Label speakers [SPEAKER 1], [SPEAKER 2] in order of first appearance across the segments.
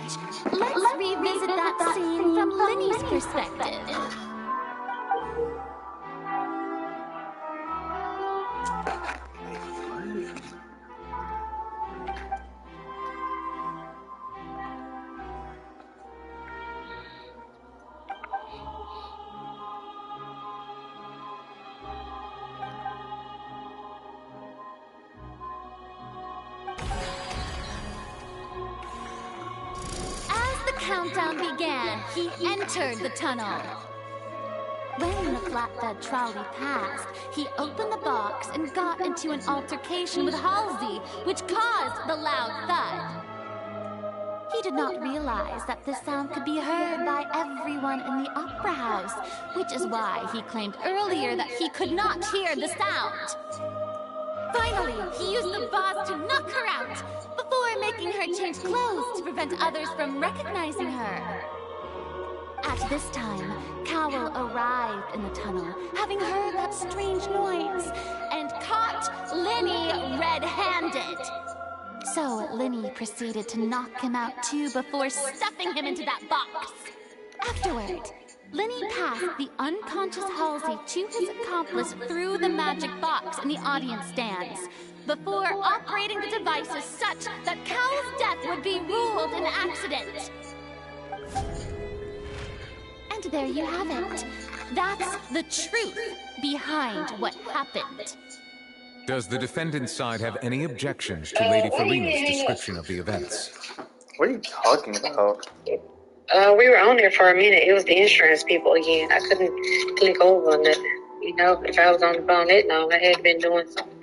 [SPEAKER 1] Let's revisit that scene from Linny's perspective. Countdown began, he entered the tunnel. When the flatbed trolley passed, he opened the box and got into an altercation with Halsey, which caused the loud thud. He did not realize that this sound could be heard by everyone in the opera house, which is why he claimed earlier that he could not hear the sound. Finally, he used the vase to knock her out, before making her change clothes to prevent others from recognizing her. At this time, Cowell arrived in the tunnel, having heard that strange noise, and caught Linny red-handed. So Linny proceeded to knock him out too before stuffing him into that box. Afterward, Linny passed the unconscious Halsey to his accomplice through the magic box in the audience stands, before operating the devices such that Cowell's death would be ruled an accident. And there you have it. That's the truth behind what happened.
[SPEAKER 2] Does the defendant's side have any objections to Lady Farina's description of the events?
[SPEAKER 3] What are you talking about?
[SPEAKER 4] We were on there for a minute. It was the insurance people again. I couldn't click over or nothing. You know, if I was on the phone that long, I had been doing something.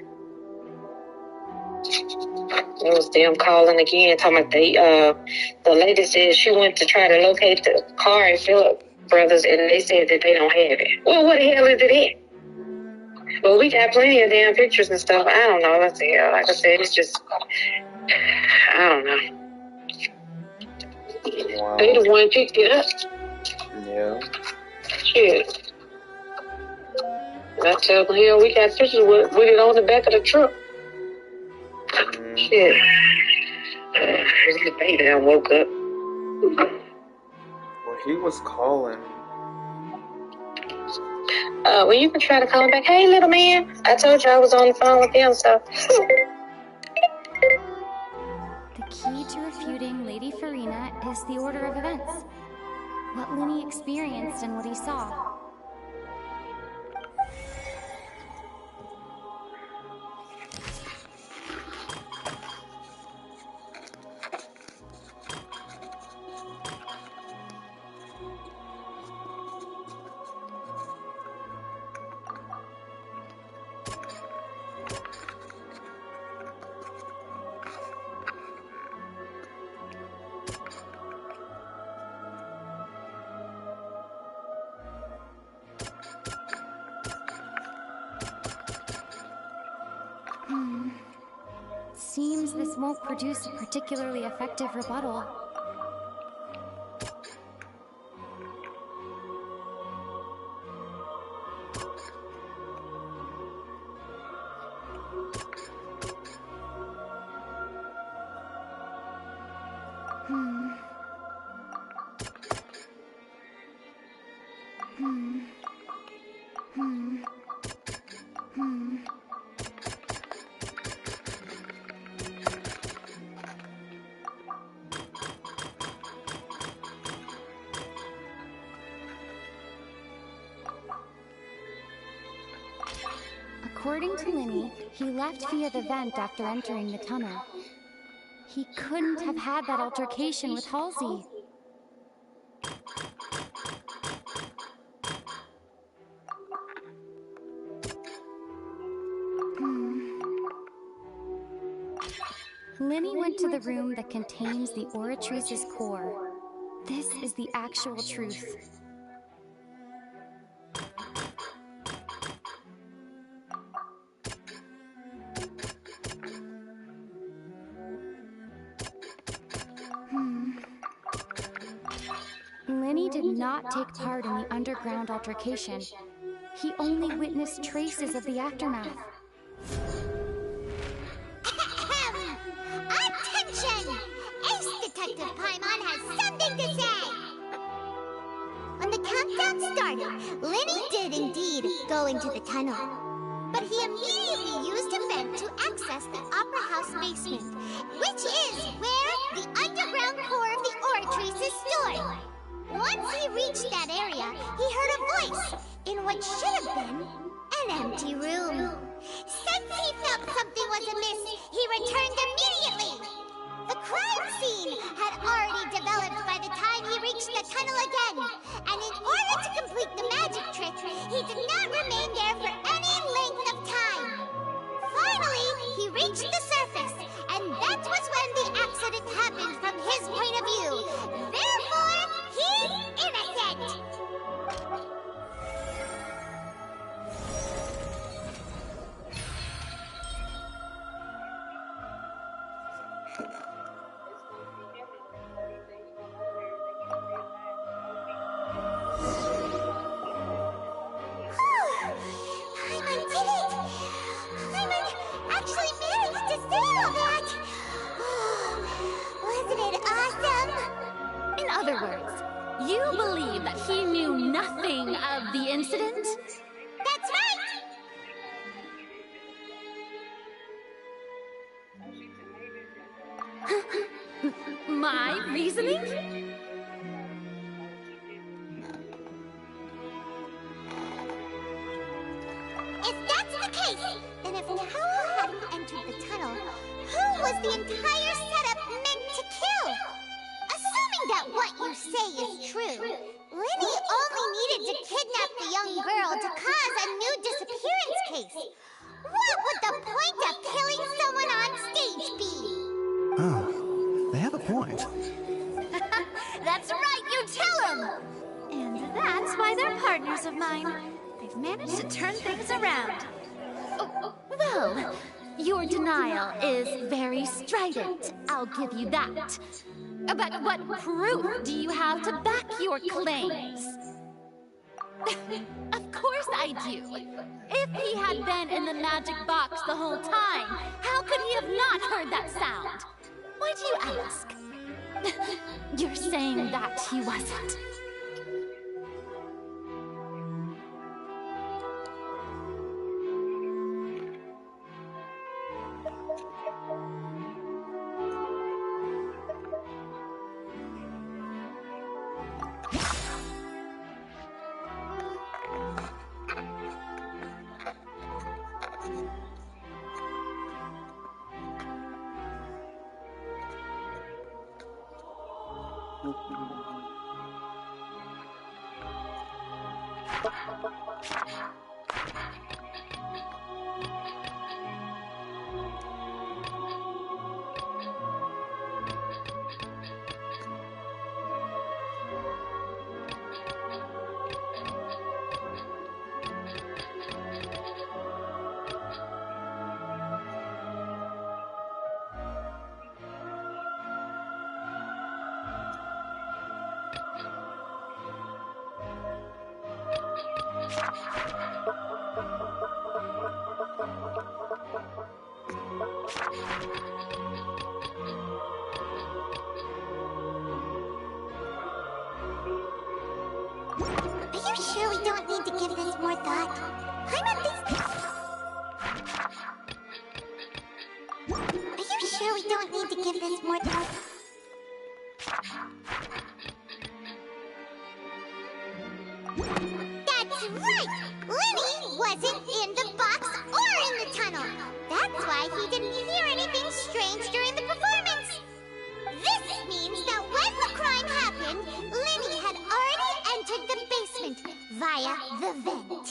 [SPEAKER 4] It was them calling again, talking about the lady said she went to try to locate the car at Phillip Brothers, and they said that they don't have it. Well, what the hell is it in? Well, we got plenty of damn pictures and stuff. I don't know. Like I said, it's just, I don't know.
[SPEAKER 3] Wow.
[SPEAKER 4] They the one picked it up.
[SPEAKER 3] Yeah.
[SPEAKER 4] Shit. I tell them, hell, we got pictures with it on the back of the truck. Shit. The baby done woke up.
[SPEAKER 3] Well, he was calling.
[SPEAKER 4] Well, you can try to call him back. Hey, little man. I told you I was on the phone with him, so.
[SPEAKER 1] The key to refuting Lady Farina is the order of events. What Linny experienced and what he saw. Seems this won't produce a particularly effective rebuttal. According to Linny, he left via the vent after entering the tunnel. He couldn't have had that altercation with Halsey. Linny went to the room that contains the Oratrice's core. This is the actual truth. Linny did not take part in the underground altercation. He only witnessed traces of the aftermath.
[SPEAKER 5] Attention! Ace Detective Paimon has something to say! When the countdown started, Lenny did indeed go into the tunnel. But he immediately used a vent to access the Opera House basement, which is where the underground core of the Oratrice is stored. Once he reached that area, he heard a voice in what should have been an empty room. Since he felt something was amiss, he returned immediately. The crime scene had already developed by the time he reached the tunnel again, and in order to complete the magic trick, he did not remain there for any length of time. Finally, he reached the surface, and that was when the accident happened from his point of view. Therefore, he's innocent!
[SPEAKER 1] In other words, you believe that he knew nothing of the incident?
[SPEAKER 5] That's right!
[SPEAKER 1] My reasoning?
[SPEAKER 5] If that's the case, then if Tao hadn't entered the tunnel, who was the entire setup meant to kill? Assuming that what you say is true, Lenny only needed to kidnap the young girl to cause a new disappearance case. What would the point of killing someone on stage be?
[SPEAKER 6] Oh, they have a point.
[SPEAKER 1] That's right, you tell him! And that's why they're partners of mine. They've managed to turn things around. Oh, well, your denial is very strident, I'll give you that. But what proof do you have to back your claims? Of course I do. If he had been in the magic box the whole time, how could he have not heard that sound? Why do you ask? You're saying that he wasn't.
[SPEAKER 5] Are you sure we don't need to give this more thought? I'm at least... Are you sure we don't need to give this more thought? That's right! Lenny wasn't in the box or in the tunnel. That's why he didn't hear anything strange during the performance. This means that when the crime happened, Lenny had already entered the basement via the vent.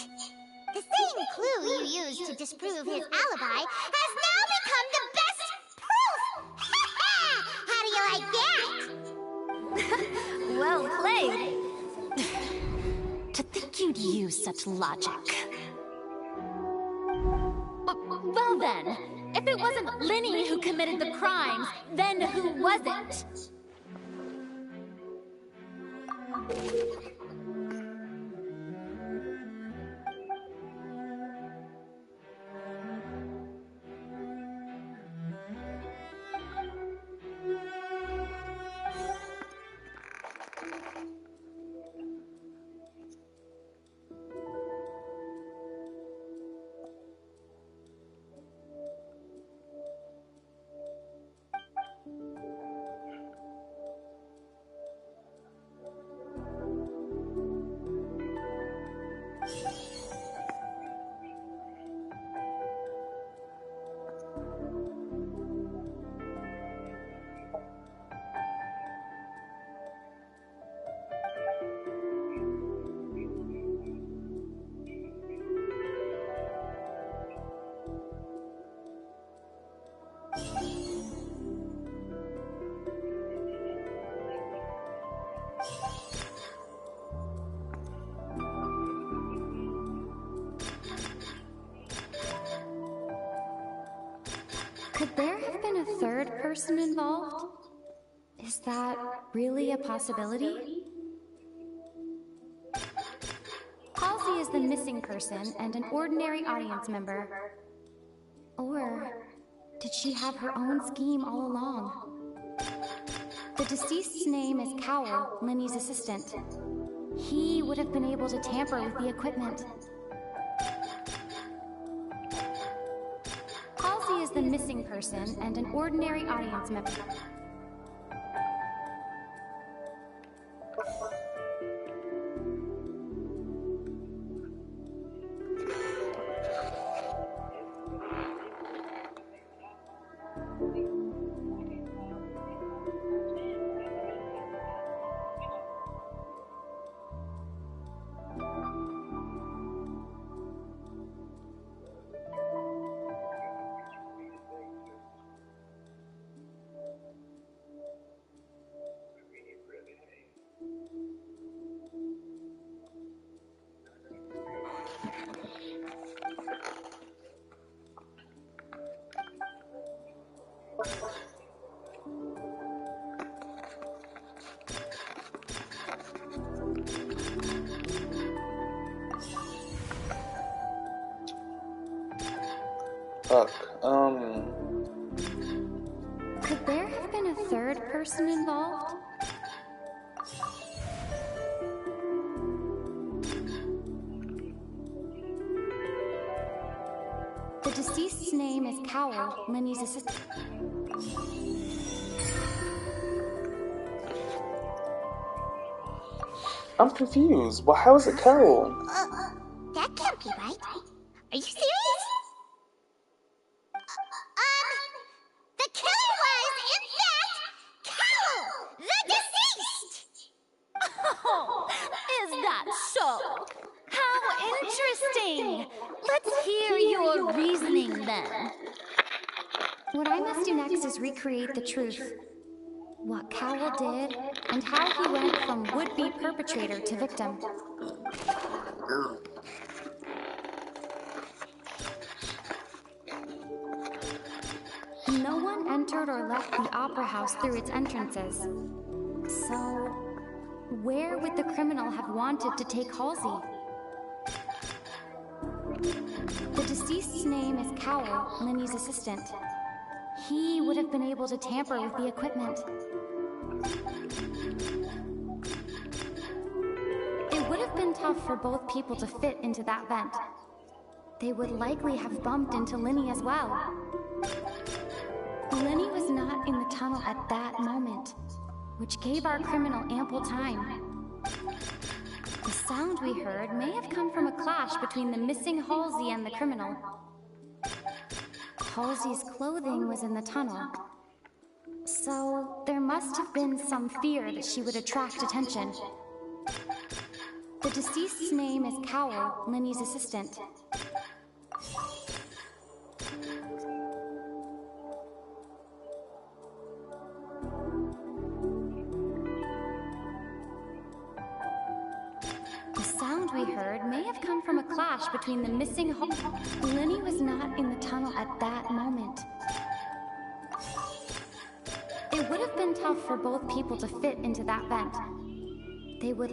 [SPEAKER 5] The same clue you used to disprove his alibi has now become the best proof! How do you like that?
[SPEAKER 1] Well played. To think you'd use such logic. Well then, if it wasn't Lenny who committed the crimes, then who was it? Could there have been a third person involved? Is that really a possibility? Halsey is the missing person and an ordinary audience member. Or did she have her own scheme all along? The deceased's name is Cowell, Lenny's assistant. He would have been able to tamper with the equipment. Halsey is the missing person and an ordinary audience member.
[SPEAKER 3] Fuck,
[SPEAKER 1] Could there have been a third person involved? The deceased's name is Cowell, Lenny's assistant.
[SPEAKER 3] I'm confused. Well, how is it Carol?
[SPEAKER 5] That can't be right. Are you serious? The killer was, in fact, Carol, the deceased!
[SPEAKER 1] Oh, is that so? How interesting! Let's hear your reasoning then. What I must do next is recreate the truth. What Cowell did, and how he went from would-be perpetrator to victim. No one entered or left the opera house through its entrances. So, where would the criminal have wanted to take Halsey? The deceased's name is Cowell, Lenny's assistant. He would have been able to tamper with the equipment. It would have been tough for both people to fit into that vent. They would likely have bumped into Lenny as well. Lenny was not in the tunnel at that moment, which gave our criminal ample time. The sound we heard may have come from a clash between the missing Halsey and the criminal. Halsey's clothing was in the tunnel, so there must have been some fear that she would attract attention. The deceased's name is Cowell, Lenny's assistant. The sound we heard may have come from a clash between the missing Lenny was not in the tunnel at that moment. It would have been tough for both people to fit into that vent. They would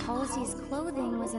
[SPEAKER 1] Halsey's clothing was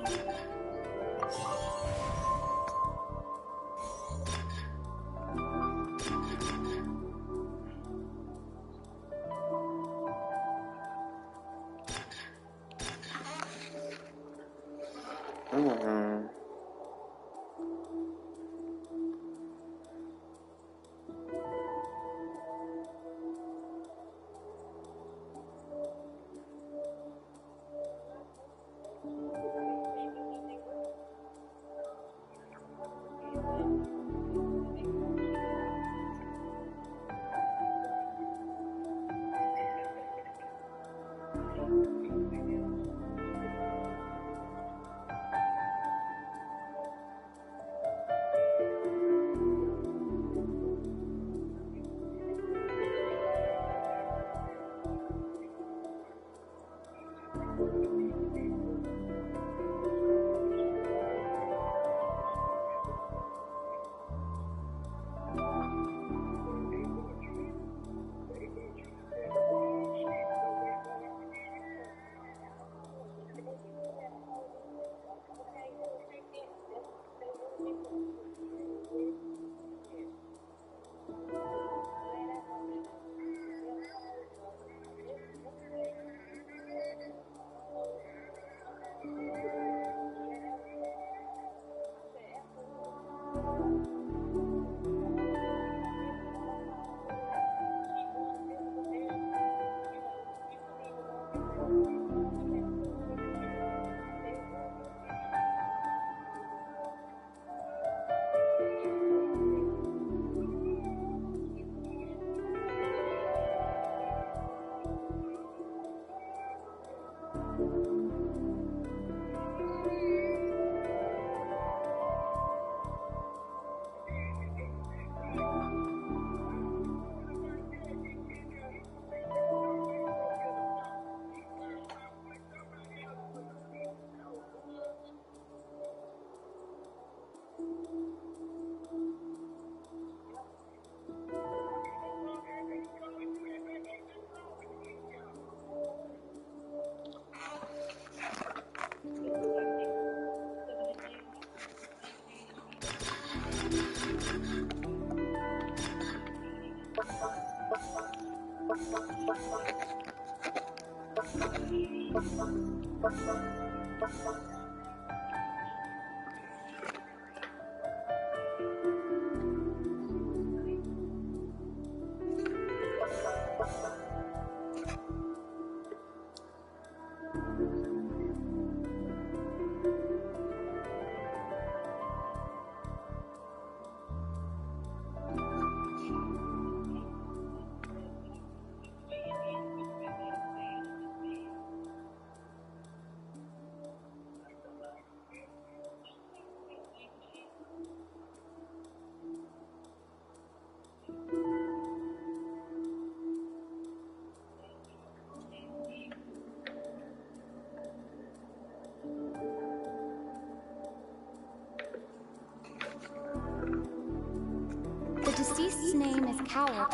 [SPEAKER 1] The deceased's name is Coward.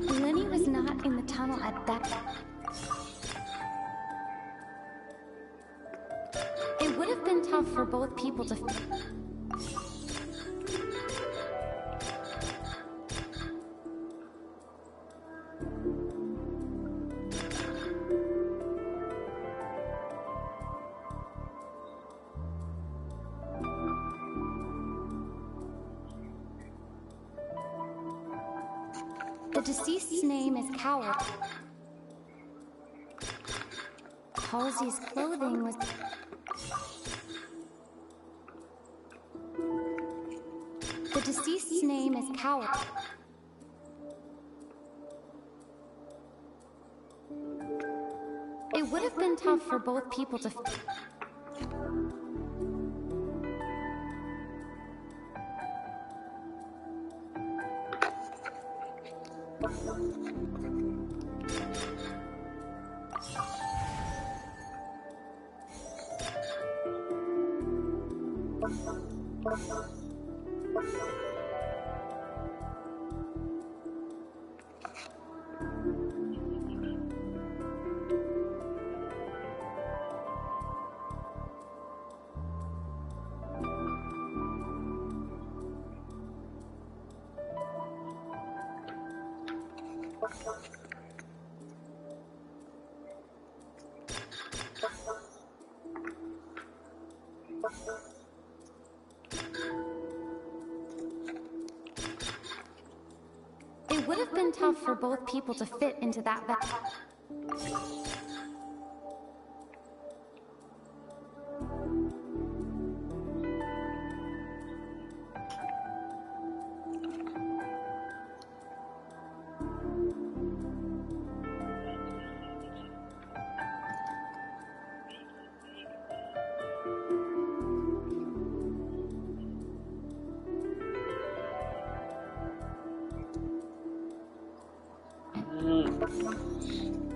[SPEAKER 1] Lenny was not in the tunnel at that. It would have been tough for both people to. The deceased's name is Coward. Halsey's clothing was. The deceased's name is Coward. It would have been tough for both people to. It would have been tough for both people to fit into that vest.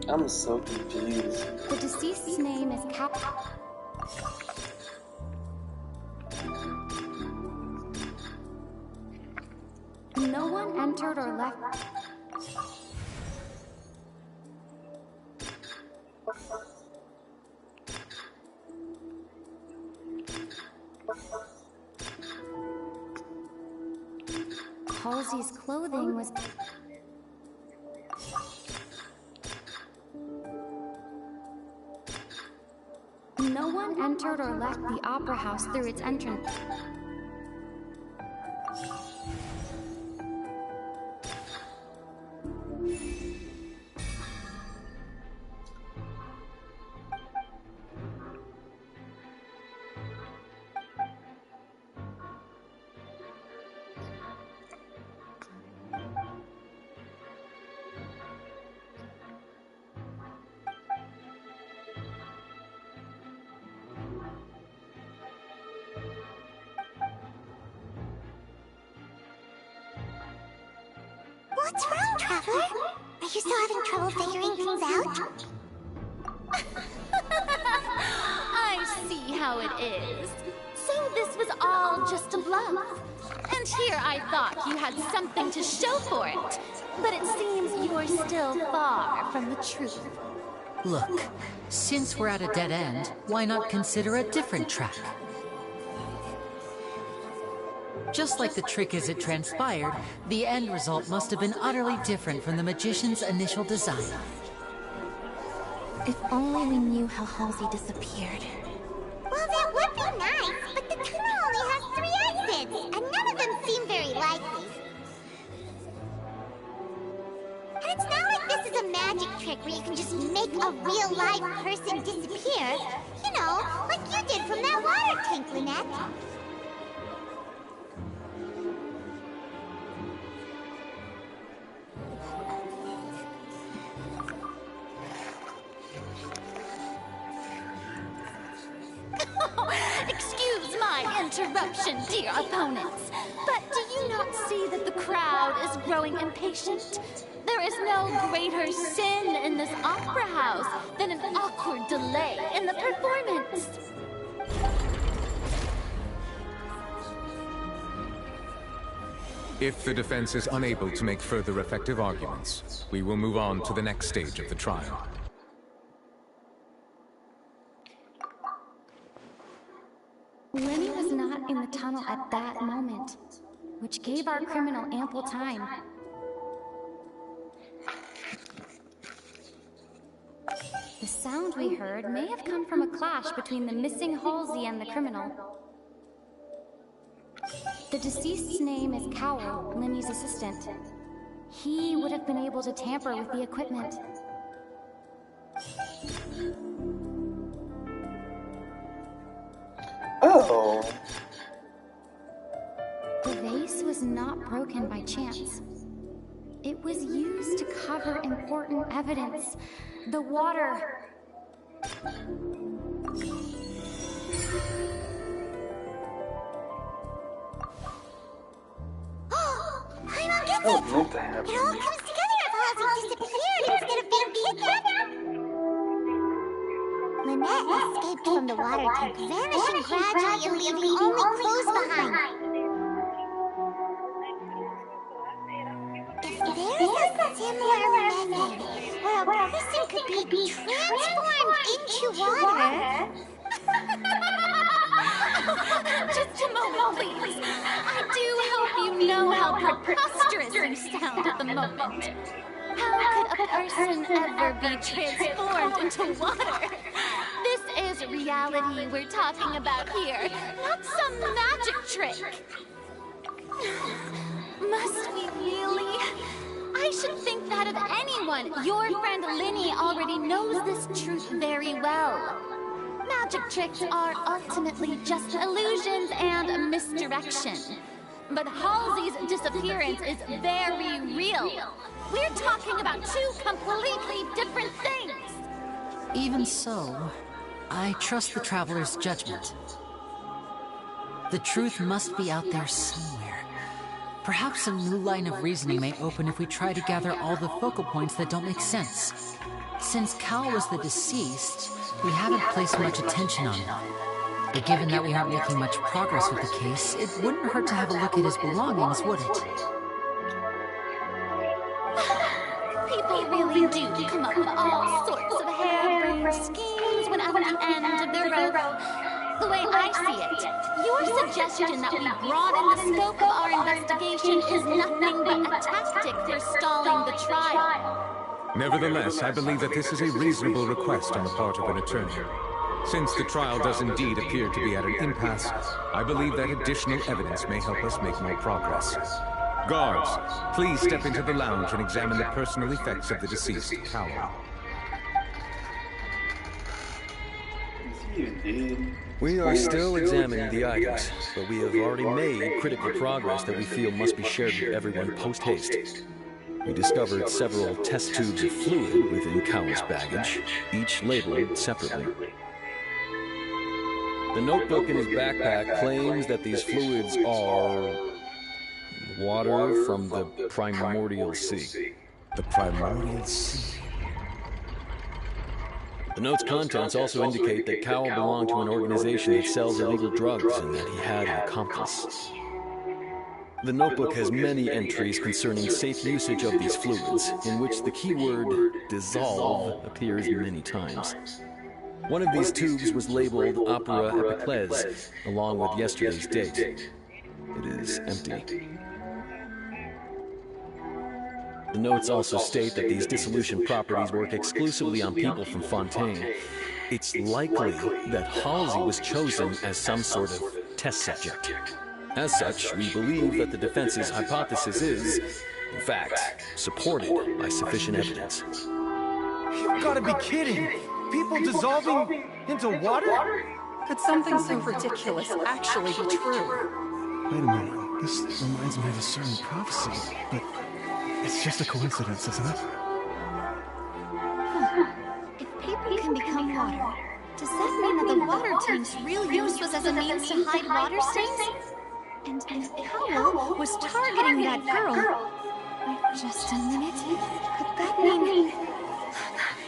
[SPEAKER 3] I'm so confused.
[SPEAKER 1] The deceased's name is Cap. No one entered or left. Halsey's clothing was. No one entered or left the opera house through its entrance.
[SPEAKER 5] What's wrong, Trevor? Are you still having trouble figuring things out?
[SPEAKER 1] I see how it is. So this was all just a bluff. And here I thought you had something to show for it. But it seems you're still far from the truth.
[SPEAKER 7] Look, since we're at a dead end, why not consider a different track? Just like the trick as it transpired, the end result must have been utterly different from the magician's initial design.
[SPEAKER 1] If only we knew how Halsey disappeared.
[SPEAKER 5] Well, that would be nice, but the tunnel only has 3 exits, and none of them seem very likely. And it's not like this is a magic trick where you can just make a real live person disappear. You know, like you did from that water tank, Lynette.
[SPEAKER 1] Excuse my interruption, dear opponents, but do you not see that the crowd is growing impatient? There is no greater sin in this opera house than an awkward delay in the performance.
[SPEAKER 2] If the defense is unable to make further effective arguments, we will move on to the next stage of the trial.
[SPEAKER 1] Lenny was not in the tunnel at that moment, which gave our criminal ample time. The sound we heard may have come from a clash between the missing Halsey and the criminal. The deceased's name is Cowell, Lenny's assistant. He would have been able to tamper with the equipment.
[SPEAKER 3] Oh.
[SPEAKER 1] The vase was not broken by chance. It was used to cover important evidence. The water.
[SPEAKER 5] Paimon gets
[SPEAKER 3] Oh,
[SPEAKER 5] it!
[SPEAKER 3] what the hell?
[SPEAKER 5] It all comes together if Halsey disappeared instead of being kidnapped. Lynette escaped from the water tank, vanishing gradually and leaving only clues behind. If there's a similar method where a person could be transformed into water...
[SPEAKER 1] Just a moment, please. I do hope you know how preposterous you sound at the moment. How could a person ever be transformed into water? This is reality we're talking about here, not some magic trick. Must we really? I should think that of anyone. Your friend Linny already knows this truth very well. Magic tricks are ultimately just illusions and misdirection. But Halsey's disappearance is very real. We're talking about 2 completely different things.
[SPEAKER 7] Even so, I trust the Traveler's judgment. The truth must be out there somewhere. Perhaps a new line of reasoning may open if we try to gather all the focal points that don't make sense. Since Cal was the deceased, we haven't placed much attention on him. But given that we aren't making much progress with the case, it wouldn't hurt to have a look at his belongings, would it?
[SPEAKER 1] People really do come up with all sorts of harebrained schemes when at the end of their rope. The way I see it, your suggestion that we broaden the scope of our investigation is nothing but a tactic for stalling the trial.
[SPEAKER 2] Nevertheless, I believe that this is a reasonable request on the part of an attorney. Since the trial does indeed appear to be at an impasse, I believe that additional evidence may help us make more progress. Guards, please step into the lounge and examine the personal effects of the deceased Cowell.
[SPEAKER 8] We are still examining the items, but we have already made critical progress that we feel must be shared with everyone post-haste. We discovered several test tubes of fluid within Cowell's baggage, each labeled separately. The notebook in his backpack claims that these fluids are water from the primordial sea.
[SPEAKER 2] The primordial sea.
[SPEAKER 8] The note's contents also indicate that Cowell belonged to an organization that sells illegal drugs and that he had an accomplice. The notebook has many entries concerning safe usage of these fluids, in which the keyword dissolve appears many times. One of these tubes was labeled Opera Epiclese, along with yesterday's date. It is empty. The notes also state that these dissolution properties work exclusively on people from Fontaine. It's likely that Halsey was chosen as some sort of test subject. As such, we believe that the defense's hypothesis is, in fact, supported by sufficient evidence.
[SPEAKER 6] You've got to be kidding! People dissolving into water?
[SPEAKER 9] Could something so ridiculous actually be true?
[SPEAKER 6] Wait a minute. This reminds me of a certain prophecy, but it's just a coincidence, isn't it?
[SPEAKER 5] If people can become water, does that mean that the water tank's real use was as a means to hide water stains? And if Powell was targeting that girl... Wait just a minute. Could that mean...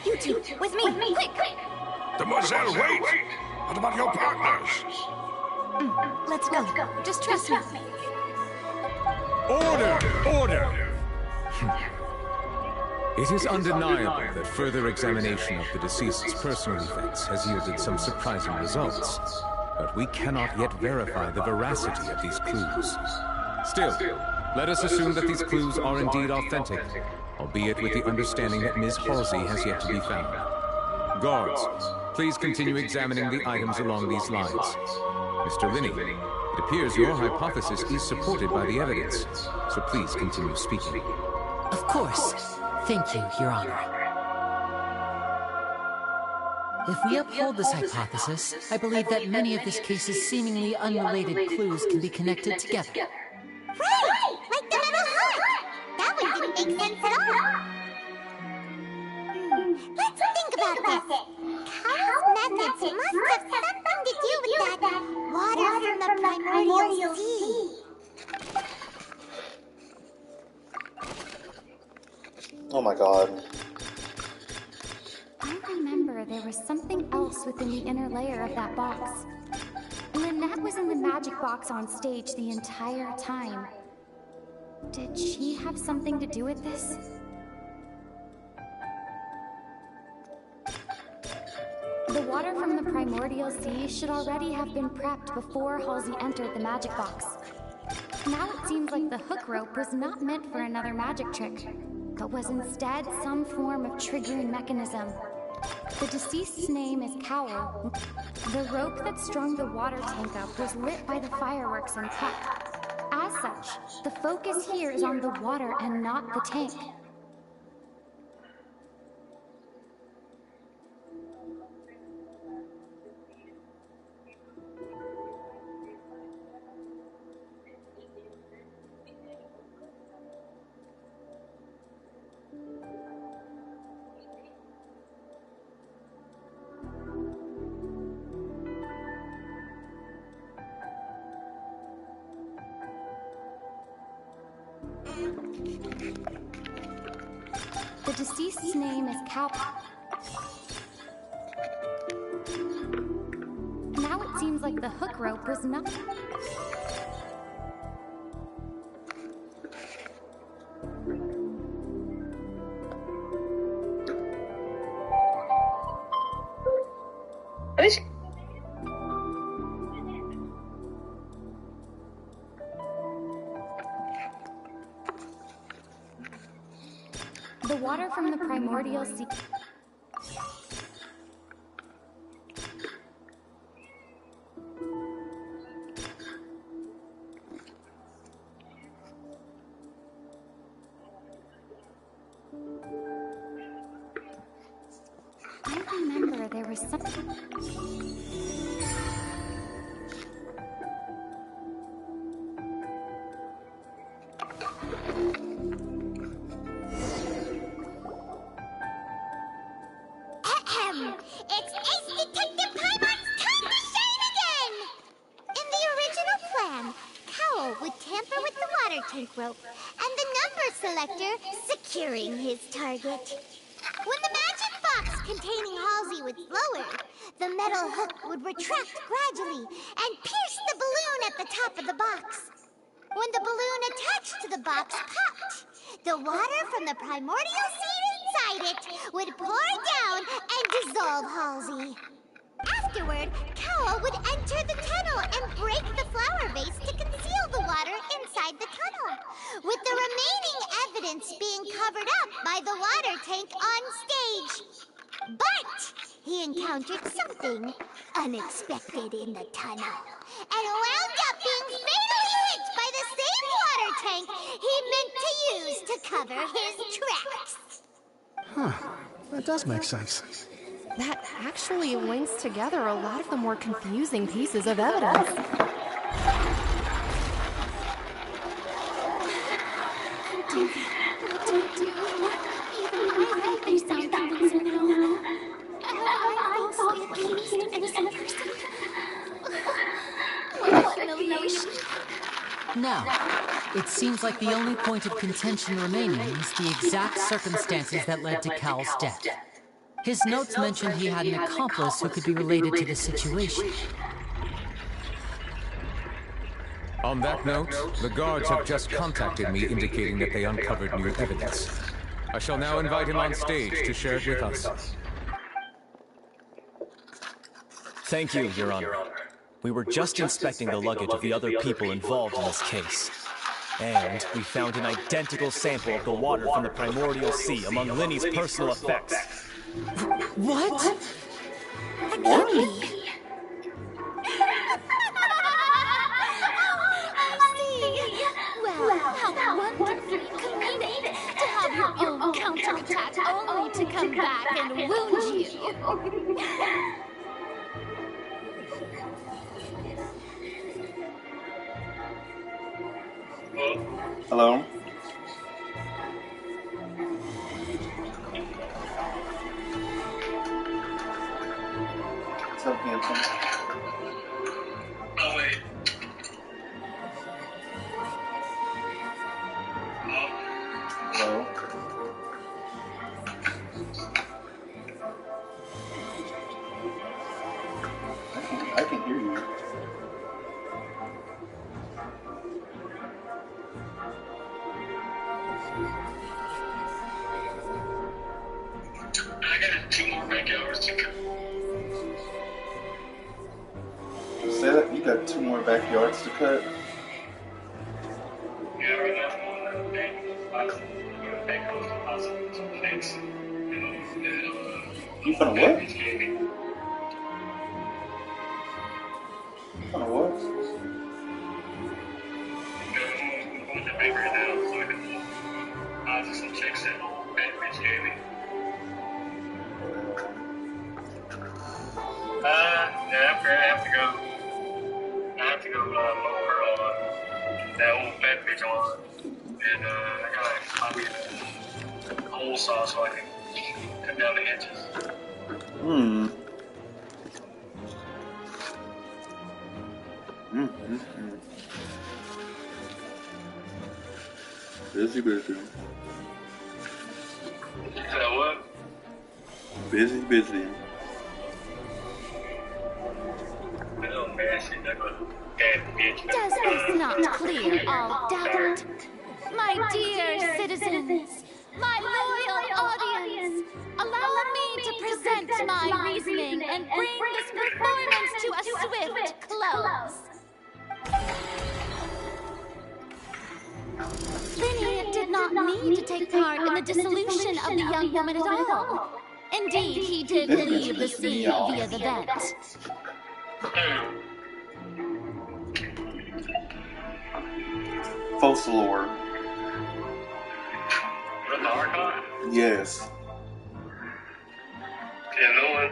[SPEAKER 5] You two, with me, quick!
[SPEAKER 10] Demoiselle, wait! What about your partners?
[SPEAKER 5] Let's go. Just trust me.
[SPEAKER 2] Order! Order! It is undeniable that further examination of the deceased's personal effects has yielded some surprising results, but we cannot yet verify the veracity of these clues. Still, let us assume that these clues are indeed authentic, albeit with the understanding that Ms. Halsey has yet to be found. Guards, please continue examining the items along these lines. Mr. Linney, it appears your hypothesis is supported by the evidence, so please continue speaking.
[SPEAKER 7] Of course. Thank you, Your Honor. If we uphold this hypothesis, I believe that many of this case's seemingly unrelated clues can be connected together.
[SPEAKER 5] Right! Like the metal hook! That one didn't make sense at all. Let's think about this. Cowell's methods must have something to do with that water from the primordial sea.
[SPEAKER 3] Oh my god.
[SPEAKER 1] I remember there was something else within the inner layer of that box. Lynette was in the magic box on stage the entire time. Did she have something to do with this? The water from the primordial sea should already have been prepped before Halsey entered the magic box. Now it seems like the hook rope was not meant for another magic trick, but was instead some form of triggering mechanism. The deceased's name is Cowell. The rope that strung the water tank up was lit by the fireworks and cut. As such, the focus here is on the water and not the tank. The deceased's name is Cal. Now it seems like the hook rope was not.
[SPEAKER 4] What is...
[SPEAKER 1] The water from the primordial sea. I remember there was something.
[SPEAKER 5] It's Ace Detective Paimon's time to shine again! In the original plan, Cowell would tamper with the water tank rope and the number selector securing his target. When the magic box containing Halsey was lowered, the metal hook would retract gradually and pierce the balloon at the top of the box. When the balloon attached to the box popped, the water from the primordial sea inside it would pour down and dissolve Halsey. Afterward, Cowell would enter the tunnel and break the flower vase to conceal the water encountered something unexpected in the tunnel and wound up being fatally hit by the same water tank he meant to use to cover his tracks.
[SPEAKER 6] Huh. That does make sense.
[SPEAKER 9] That actually links together a lot of the more confusing pieces of evidence.
[SPEAKER 1] What do we do? Even I think they sound convincing now. Have I falsely accused an innocent person? What humiliation.
[SPEAKER 7] Now, it seems like the only point of contention remaining is the exact circumstances that led to Cal's death. His notes mentioned he had an accomplice who could be related to the situation.
[SPEAKER 2] On that note, the guards have just contacted me indicating that they uncovered new evidence. I shall now invite him on stage to share it with us.
[SPEAKER 8] Thank you, Your Honor. We were just inspecting the luggage of the other people involved in this case. And we found an identical sample of the water from the primordial sea among Linny's personal effects.
[SPEAKER 7] What?
[SPEAKER 1] That can't be. I see. Well, how wonderfully comedic to have your own counterattack only to come back and wound you.
[SPEAKER 3] Hello? What's up, handsome?
[SPEAKER 11] Oh, wait.
[SPEAKER 3] Hello? I can hear you.
[SPEAKER 11] I got 2 more backyards to cut.
[SPEAKER 3] Say that you got 2 more backyards to cut.
[SPEAKER 11] Yeah, right now I'm on that back goes to possible some things.
[SPEAKER 3] You finna what? You finna what?
[SPEAKER 11] I'm going to bank right now so I can deposit some checks that that bitch gave me. Yeah, I have to go. I have to go mow her that old fat bitch on. And I gotta copy the hole saw so I can cut down the edges.
[SPEAKER 3] Busy.
[SPEAKER 11] You said what?
[SPEAKER 3] Busy.
[SPEAKER 11] Oh man, she's never bad bitch.
[SPEAKER 1] Does this not clear all doubt? My dear citizens, my loyal audience, allow me to present my reasoning and bring this performance to a swift close. Linny did not need to take part in the dissolution of the young woman at all. Indeed, he did leave the scene via the vent.
[SPEAKER 3] False lore.
[SPEAKER 11] With the archive?
[SPEAKER 3] Yes.
[SPEAKER 11] Yeah, no one.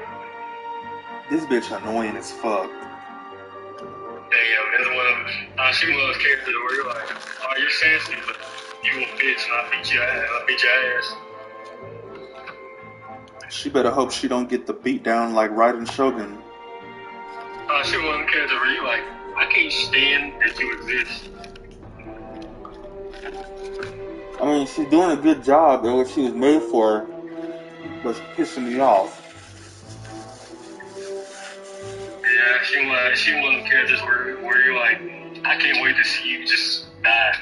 [SPEAKER 3] This bitch annoying as fuck.
[SPEAKER 11] Damn, this one. She was character where you're like, oh, you're sensitive, but you a bitch, and I'll beat your ass.
[SPEAKER 3] She better hope she don't get the beat down like Raiden Shogun.
[SPEAKER 11] She wasn't character where you like, I can't stand that you exist.
[SPEAKER 3] I mean, she's doing a good job at what she was made for, but it's pissing me off.
[SPEAKER 11] Yeah, she wasn't characters where you're like, I can't wait to see you just die.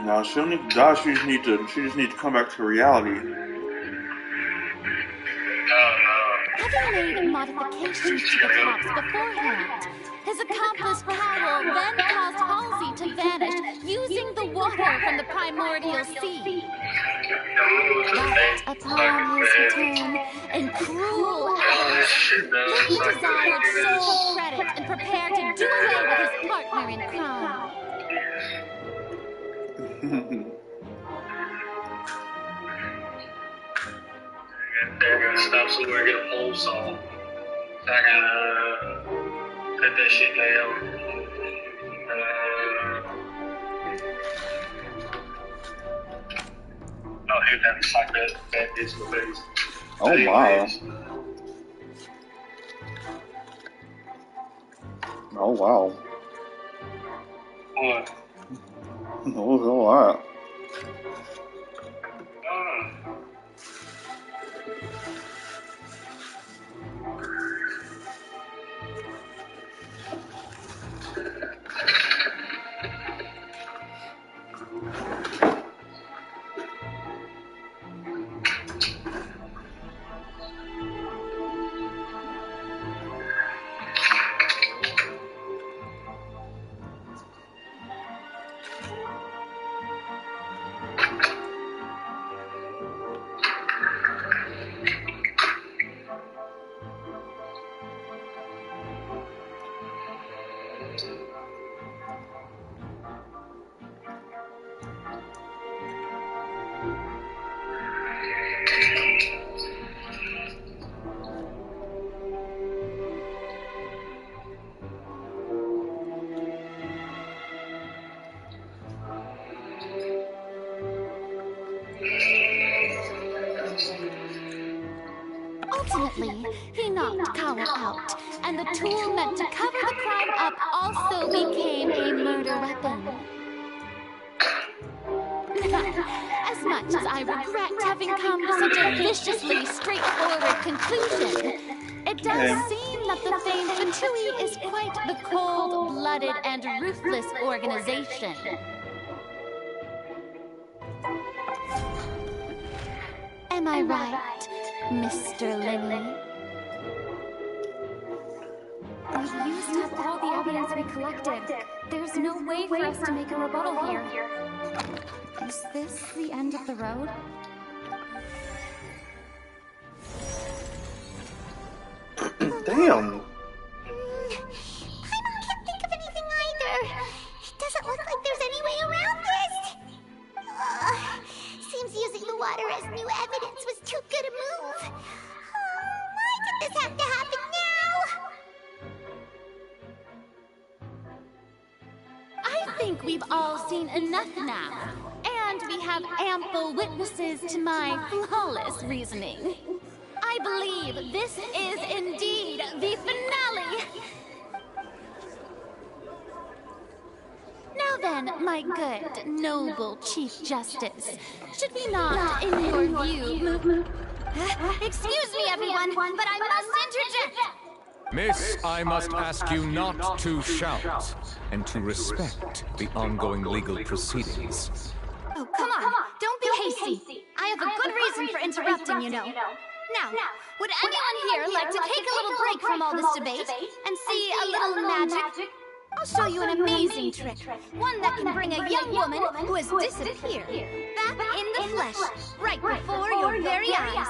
[SPEAKER 3] No, she don't need to die. She just need to come back to reality.
[SPEAKER 1] Having made modifications to the props beforehand, his accomplice Cowell then caused Halsey to vanish using the water from the primordial sea. But upon his return, in cruel
[SPEAKER 11] shit, man.
[SPEAKER 1] He desired sole credit and prepared to do away with his partner in crime.
[SPEAKER 11] They're gonna stop somewhere and get a pole saw. I gotta cut that shit down. Oh, hit that sock that bitch in the face.
[SPEAKER 3] Oh my. Oh wow.
[SPEAKER 11] What?
[SPEAKER 3] What was all that?
[SPEAKER 1] Ultimately, he knocked Kawa out, and the tool meant to cover the crime up also became a murder weapon. As much as I regret having come to such a viciously straightforward conclusion, it does seem that the famed Fatui is quite the cold-blooded and ruthless organization. Am I right, Mr. Linley?
[SPEAKER 12] We've used up all the evidence we collected. There's no way for us to make a rebuttal here. Is this the end of the road?
[SPEAKER 3] Damn.
[SPEAKER 5] I can't think of anything either. It doesn't look like there's any way around this. Seems using the water as new evidence was too good a move. Why did this have to happen now?
[SPEAKER 1] I think we've all seen enough now, and we have ample witnesses to my flawless reasoning. I believe this is indeed the finale. Now then, my good, noble Chief Justice, should we not, in your view,
[SPEAKER 12] Excuse me, everyone, but I must interject.
[SPEAKER 2] Miss, I must ask you not to shout and to respect the ongoing legal proceedings.
[SPEAKER 12] Oh, come on. Don't be hasty. I have a good reason for interrupting, you know. Now, would anyone here like to take a little break from all this debate and see a little magic? I'll show you an amazing trick. One that can bring a young woman who has disappeared back in the flesh, right before your very eyes.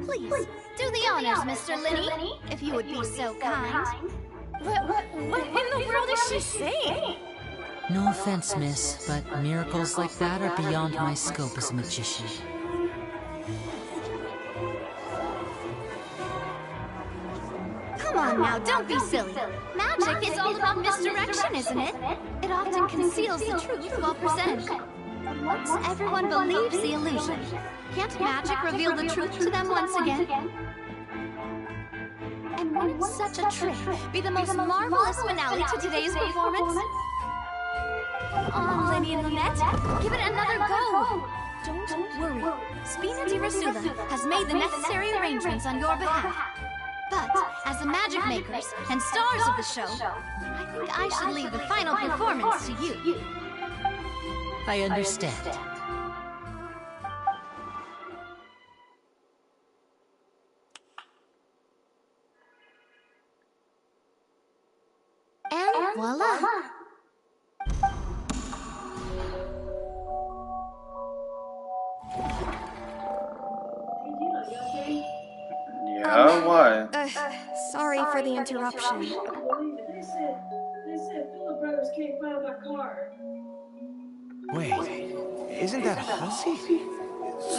[SPEAKER 12] Please, do the honors, Mr. Linney, if you would be so kind. What in the world is she saying?
[SPEAKER 7] No offense, miss, but miracles like that are beyond my scope as a magician.
[SPEAKER 12] Come on now, don't be silly. Magic is all about misdirection, isn't it? It often conceals the truth while presented. Once everyone believes the illusion, can't magic reveal the truth to them once again? And wouldn't such a trick be the most marvelous finale to today's performance? Come on, Linny and Lynette, give it another go. Don't worry, Spina di Rasula has made the necessary arrangements on your behalf. But, as the magic makers and stars of the show, I think I should leave the final performance to you.
[SPEAKER 7] I understand.
[SPEAKER 5] And voila!
[SPEAKER 3] Yeah, why?
[SPEAKER 9] for the interruption.
[SPEAKER 13] They said Philip Brothers can't find my car.
[SPEAKER 6] Wait, isn't that Halsey?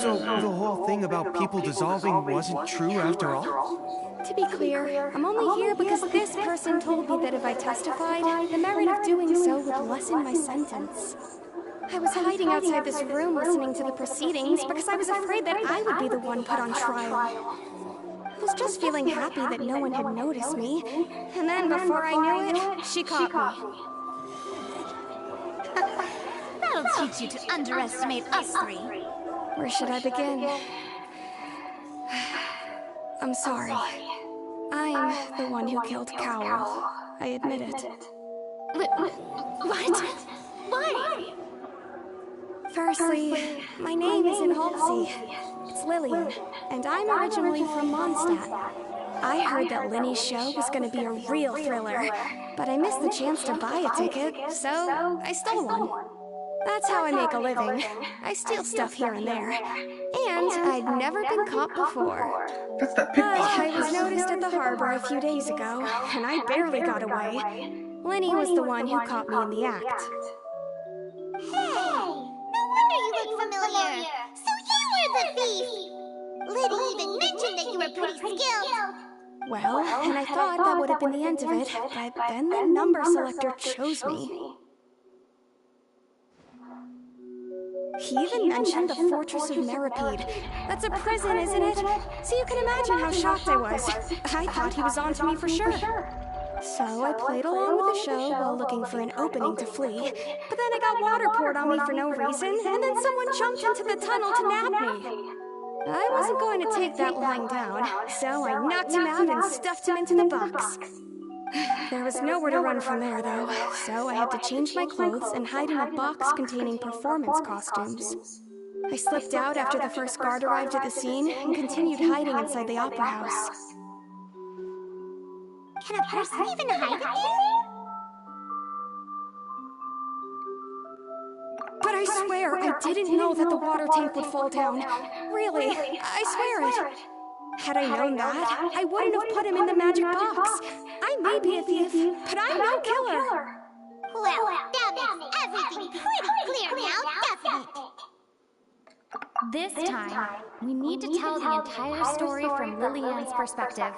[SPEAKER 6] So the whole thing about people dissolving wasn't true after all?
[SPEAKER 9] To be clear, I'm only here because this person told me that if I testified, the merit of doing so would lessen my sentence. I was hiding outside this room listening to the proceedings because I was afraid that I would be the one put on trial. I was just feeling happy that no one had noticed me, and then before I knew it, she caught me.
[SPEAKER 12] That'll teach you to underestimate us three.
[SPEAKER 9] Where should I begin? I'm sorry. I'm the one who killed Cowell. I admit it.
[SPEAKER 12] What? Why?
[SPEAKER 9] Firstly, my name isn't Halsey. It's Lillian, and I'm originally from Mondstadt. I heard that Linny's show was going to be a real thriller, but I missed the chance to buy a ticket, so I stole one. That's how I make a living. I steal stuff here and there. And I'd never been caught before.
[SPEAKER 3] That's that
[SPEAKER 9] But I was noticed at the harbor a few days ago, and I barely got away. Lenny was the one who caught me in the act.
[SPEAKER 5] Hey! No wonder you look familiar! So you were the thief! Liddy even mentioned that you were pretty skilled!
[SPEAKER 9] Well, and I thought that would have been the end of it, but then the number selector chose me. He even mentioned the Fortress of Meripede. That's a prison, isn't it? So you can imagine how shocked I was. I thought he was onto me for sure. So I played along with the show while looking for an opening to flee. But then I got water poured on me for no reason, and then someone jumped into the tunnel to nab me. I wasn't going to take that lying down, so I knocked him out and stuffed him into the box. There was nowhere to run from there, though, so I had to change my clothes and hide in a box containing performance costumes. I slipped out after the first guard arrived at the scene and continued hiding inside the opera house.
[SPEAKER 5] Can a person even hide in there?
[SPEAKER 9] But I swear, I didn't know that the water tank would fall down. Really, I swear it. Had I known that, I wouldn't have put him in the magic box. I may be a thief, but I'm no killer.
[SPEAKER 5] Well, that makes everything pretty clear now, doesn't it?
[SPEAKER 1] This time, we need to tell the entire story from Lillian's perspective.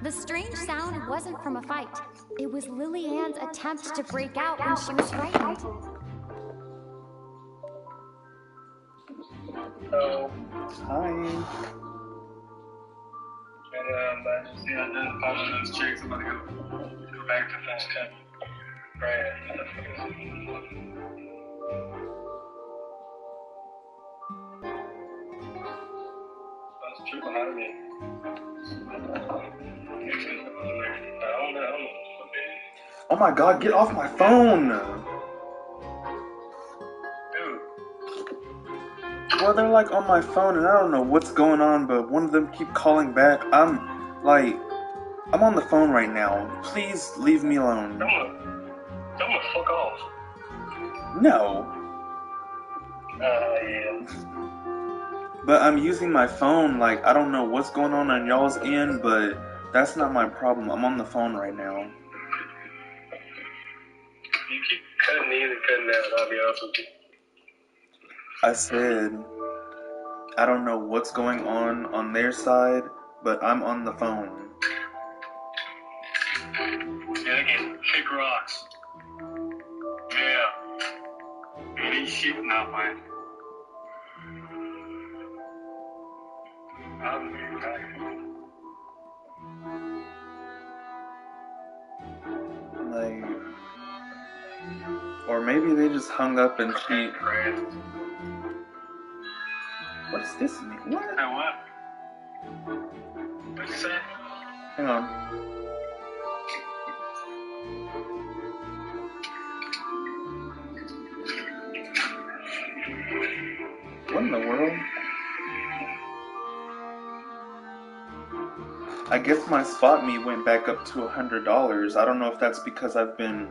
[SPEAKER 1] The strange sound wasn't from a fight. It was Lillian's attempt to break out when she was frightened.
[SPEAKER 11] So,
[SPEAKER 3] Hi.
[SPEAKER 11] and I just see I did follow those chicks. I'm gonna go back to finish cutting grass. That's true behind me.
[SPEAKER 3] Oh my god, get off my phone! Well, they're like on my phone and I don't know what's going on, but one of them keep calling back. I'm on the phone right now. Please leave me alone.
[SPEAKER 11] Don't fuck off.
[SPEAKER 3] No.
[SPEAKER 11] Yeah.
[SPEAKER 3] But I'm using my phone, like, I don't know what's going on y'all's end, but that's not my problem. I'm on the phone right now.
[SPEAKER 11] You keep cutting in and cutting out, I'll be honest with you.
[SPEAKER 3] I said, I don't know what's going on their side, but I'm on the phone.
[SPEAKER 11] ain't shit now, man.
[SPEAKER 3] Like, or maybe they just hung up and she. What's this mean? What?
[SPEAKER 11] Hey, what? What'd you say?
[SPEAKER 3] Hang on. What in the world? I guess my spot me went back up to $100. I don't know if that's because I've been,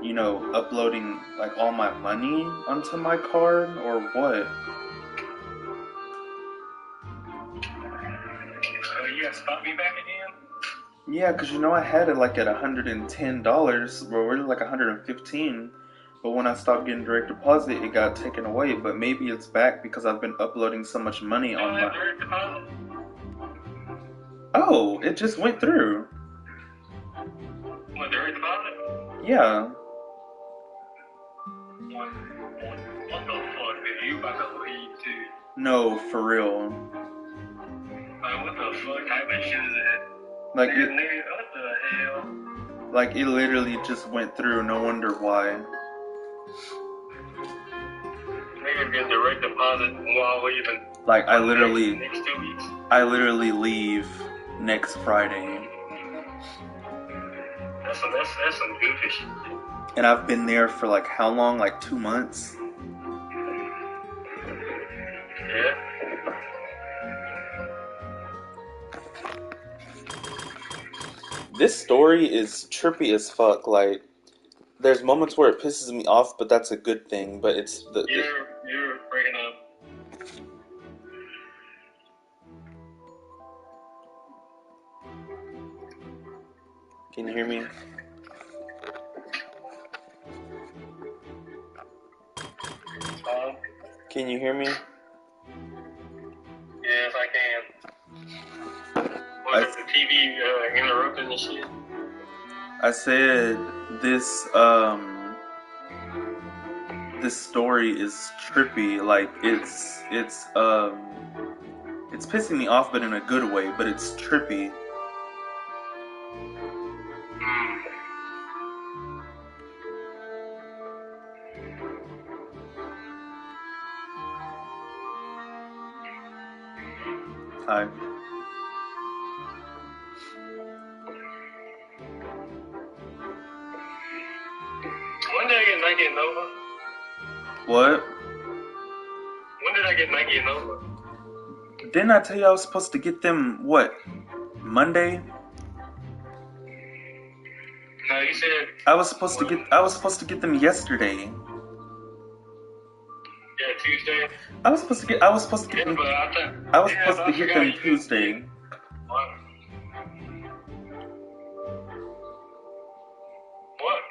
[SPEAKER 3] you know, uploading like all my money onto my card or what.
[SPEAKER 11] You got spot me back again?
[SPEAKER 3] Yeah, because you know I had it like at $110, or really like $115, but when I stopped getting direct deposit, it got taken away. But maybe it's back because I've been uploading so much money on my.
[SPEAKER 11] Direct deposit?
[SPEAKER 3] Oh, it just went through.
[SPEAKER 11] What, direct deposit?
[SPEAKER 3] Yeah.
[SPEAKER 11] What the fuck? Did you about to leave too?
[SPEAKER 3] No, for real.
[SPEAKER 11] Like, what the fuck type of shit is that?
[SPEAKER 3] Like
[SPEAKER 11] Nigga,
[SPEAKER 3] it,
[SPEAKER 11] what the hell?
[SPEAKER 3] like it literally just went through. No wonder why.
[SPEAKER 11] Nigga get direct deposit while leaving.
[SPEAKER 3] Like I literally,
[SPEAKER 11] Next 2 weeks.
[SPEAKER 3] I literally leave next Friday.
[SPEAKER 11] That's some goofy shit.
[SPEAKER 3] And I've been there for like how long? Like 2 months.
[SPEAKER 11] Yeah.
[SPEAKER 3] This story is trippy as fuck. Like, there's moments where it pisses me off, but that's a good thing. But it's the.
[SPEAKER 11] You're breaking up.
[SPEAKER 3] Can you hear me? Can you hear me?
[SPEAKER 11] Yes, I can. Was it the TV interrupting the shit?
[SPEAKER 3] I said this this story is trippy. Like it's pissing me off, but in a good way. But it's trippy. Hi.
[SPEAKER 11] When did I get Nike and Nova?
[SPEAKER 3] What?
[SPEAKER 11] When did I get Nike and Nova?
[SPEAKER 3] Didn't I tell you I was supposed to get them, what, Monday?
[SPEAKER 11] No, you said
[SPEAKER 3] I was supposed to get them yesterday.
[SPEAKER 11] Yeah, Tuesday.
[SPEAKER 3] I was supposed to get them Tuesday.
[SPEAKER 11] What?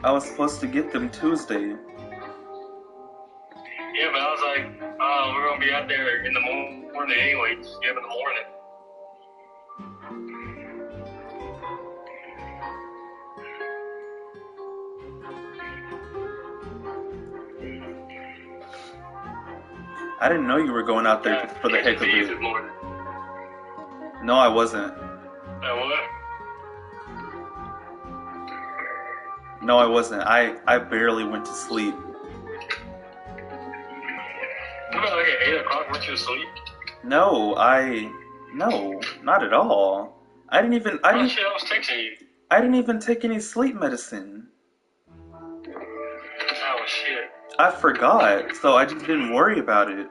[SPEAKER 3] I was supposed to get them Tuesday.
[SPEAKER 11] Yeah, but I was like, oh, we're gonna be out there in the morning anyway. Just give it in the morning.
[SPEAKER 3] I didn't know you were going out there for the heck of it. No, I wasn't.
[SPEAKER 11] What?
[SPEAKER 3] No, I wasn't. I barely went to sleep.
[SPEAKER 11] What about like at 8 o'clock? Weren't you asleep?
[SPEAKER 3] No, not at all. I didn't even
[SPEAKER 11] was texting you.
[SPEAKER 3] I didn't even take any sleep medicine.
[SPEAKER 11] Oh shit.
[SPEAKER 3] I forgot, so I just didn't worry about it.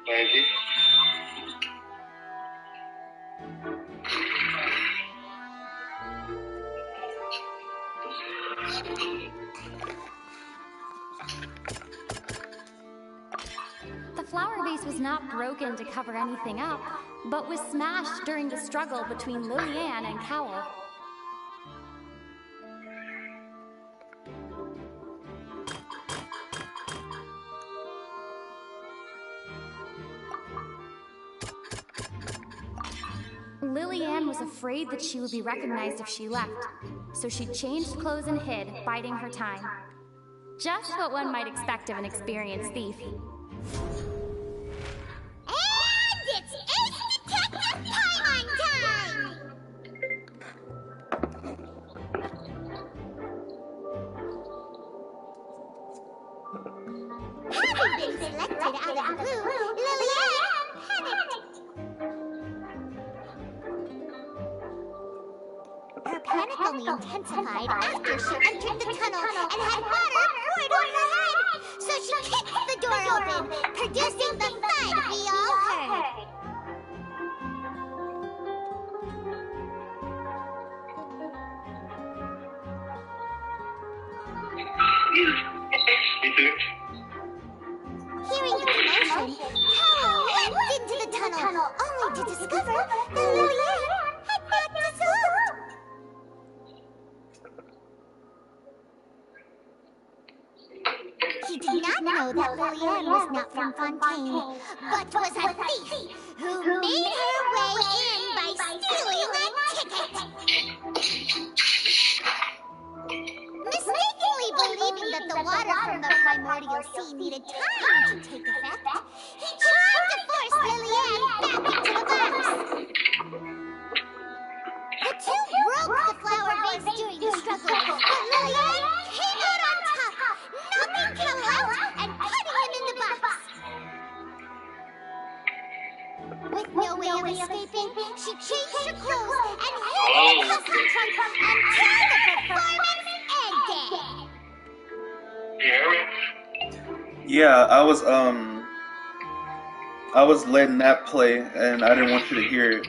[SPEAKER 11] Maybe.
[SPEAKER 1] The flower vase
[SPEAKER 12] piece was not broken to cover anything up, but was smashed during the struggle between Lillian and Cowell. Lillian was afraid that she would be recognized if she left, so she changed clothes and hid, biding her time. Just what one might expect of an experienced thief.
[SPEAKER 5] And it's Ace Detective Paimon time! Having been selected out of the blue, Lillian panicked. Her panic only intensified after she entered the tunnel and had water poured on her head. So she kicked the door open, producing the thud we all heard. Hearing the commotion, Cowell leapt into the tunnel, only to discover that Lillian had not dissolved. He did not know that Lillian was not from Fontaine, but was a thief who made her way in by stealing a ticket. Mistakenly believing that the water from the primordial sea needed time to take effect, he tried to force Lillian back into the box. The two broke the flower vase during the struggle, but Lillian came out on top, knocking Cowell out and putting him in the box. With no way of escaping, she changed her clothes and hid in the custom trunk until the performance ended.
[SPEAKER 3] Yeah, I was letting that play, and I didn't want you to hear it.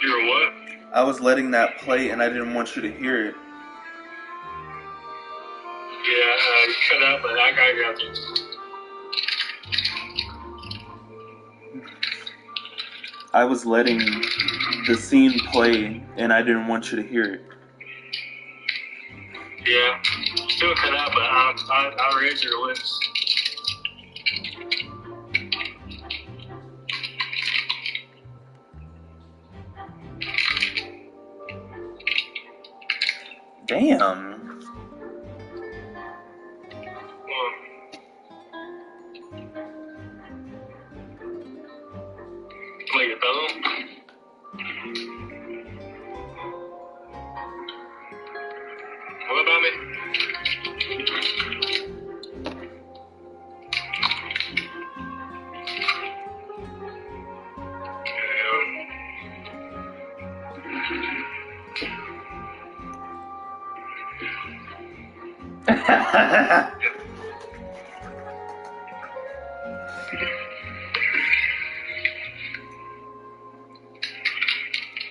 [SPEAKER 11] You were what?
[SPEAKER 3] I was letting that play, and I didn't want you to hear it.
[SPEAKER 11] Yeah, you cut out, but I got you.
[SPEAKER 3] I was letting the scene play, and I didn't want you to hear it.
[SPEAKER 11] Yeah, still cut out, but I read your lips.
[SPEAKER 3] Damn.
[SPEAKER 11] Like a fellow? What about me?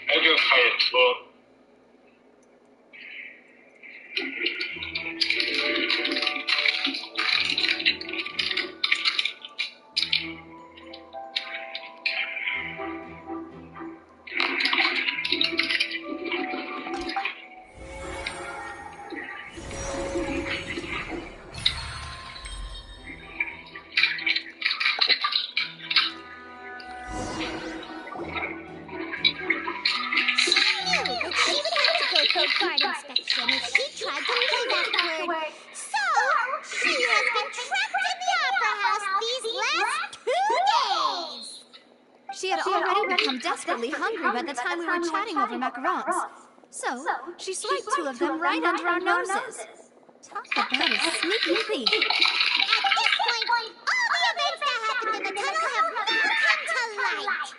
[SPEAKER 11] I do fight, well.
[SPEAKER 5] guard inspection if she tried to leave afterward. So, she has been trapped in the opera house these last 2 days.
[SPEAKER 12] She had already become desperately hungry by the time we were chatting over macarons. So, she swiped 2 of them right under our noses. Talk about a sneaky thief.
[SPEAKER 5] At this point, all the events that happened in the tunnel have now come to light.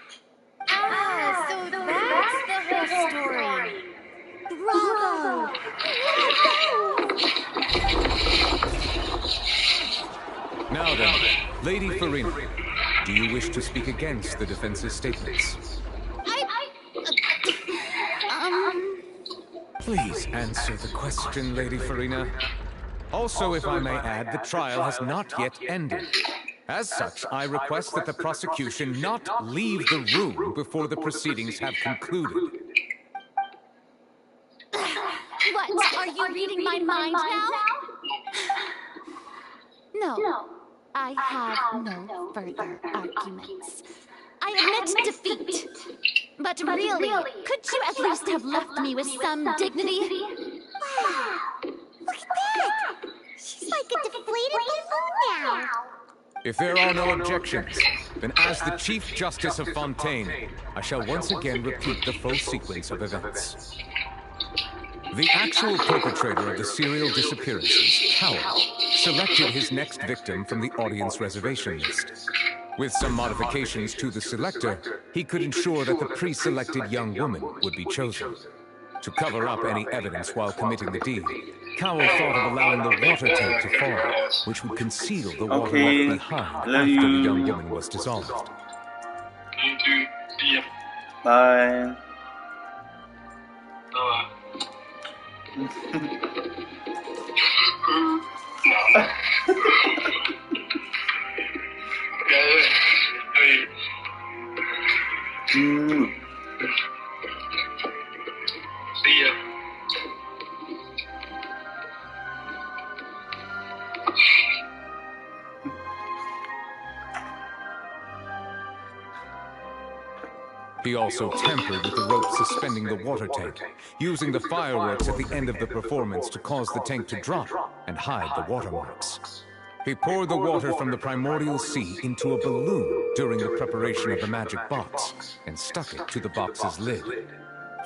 [SPEAKER 12] Ah, so that's the whole story. Bravo!
[SPEAKER 2] Now then, Lady Farina, do you wish to speak against the defense's statements? Please answer the question, Lady Farina. Also, if I may add, the trial has not yet ended. As such, I request that the prosecution not leave the room before the proceedings have concluded.
[SPEAKER 12] What? Are you reading my mind now? No. I have no further arguments. I admit defeat. But really, could you at least have left me with some dignity?
[SPEAKER 5] Wow! Look at that! She's like a deflated balloon now.
[SPEAKER 2] If there are no objections, then as the Chief Justice of Fontaine, I shall once again repeat the full sequence of events. The actual perpetrator of the serial disappearances, Cowell, selected his next victim from the audience reservation list. With some modifications to the selector, he could ensure that the pre-selected young woman would be chosen. To cover up any evidence while committing the deed, Cowell thought of allowing the water tank to fall, which would conceal the water left behind after the young woman was dissolved.
[SPEAKER 3] Bye.
[SPEAKER 11] See ya.
[SPEAKER 2] He also tampered with the rope suspending the water tank, using the fireworks at the end of the performance to cause the tank to drop and hide the watermarks. He poured the water from the primordial sea into a balloon during the preparation of the magic box and stuck it to the box's lid.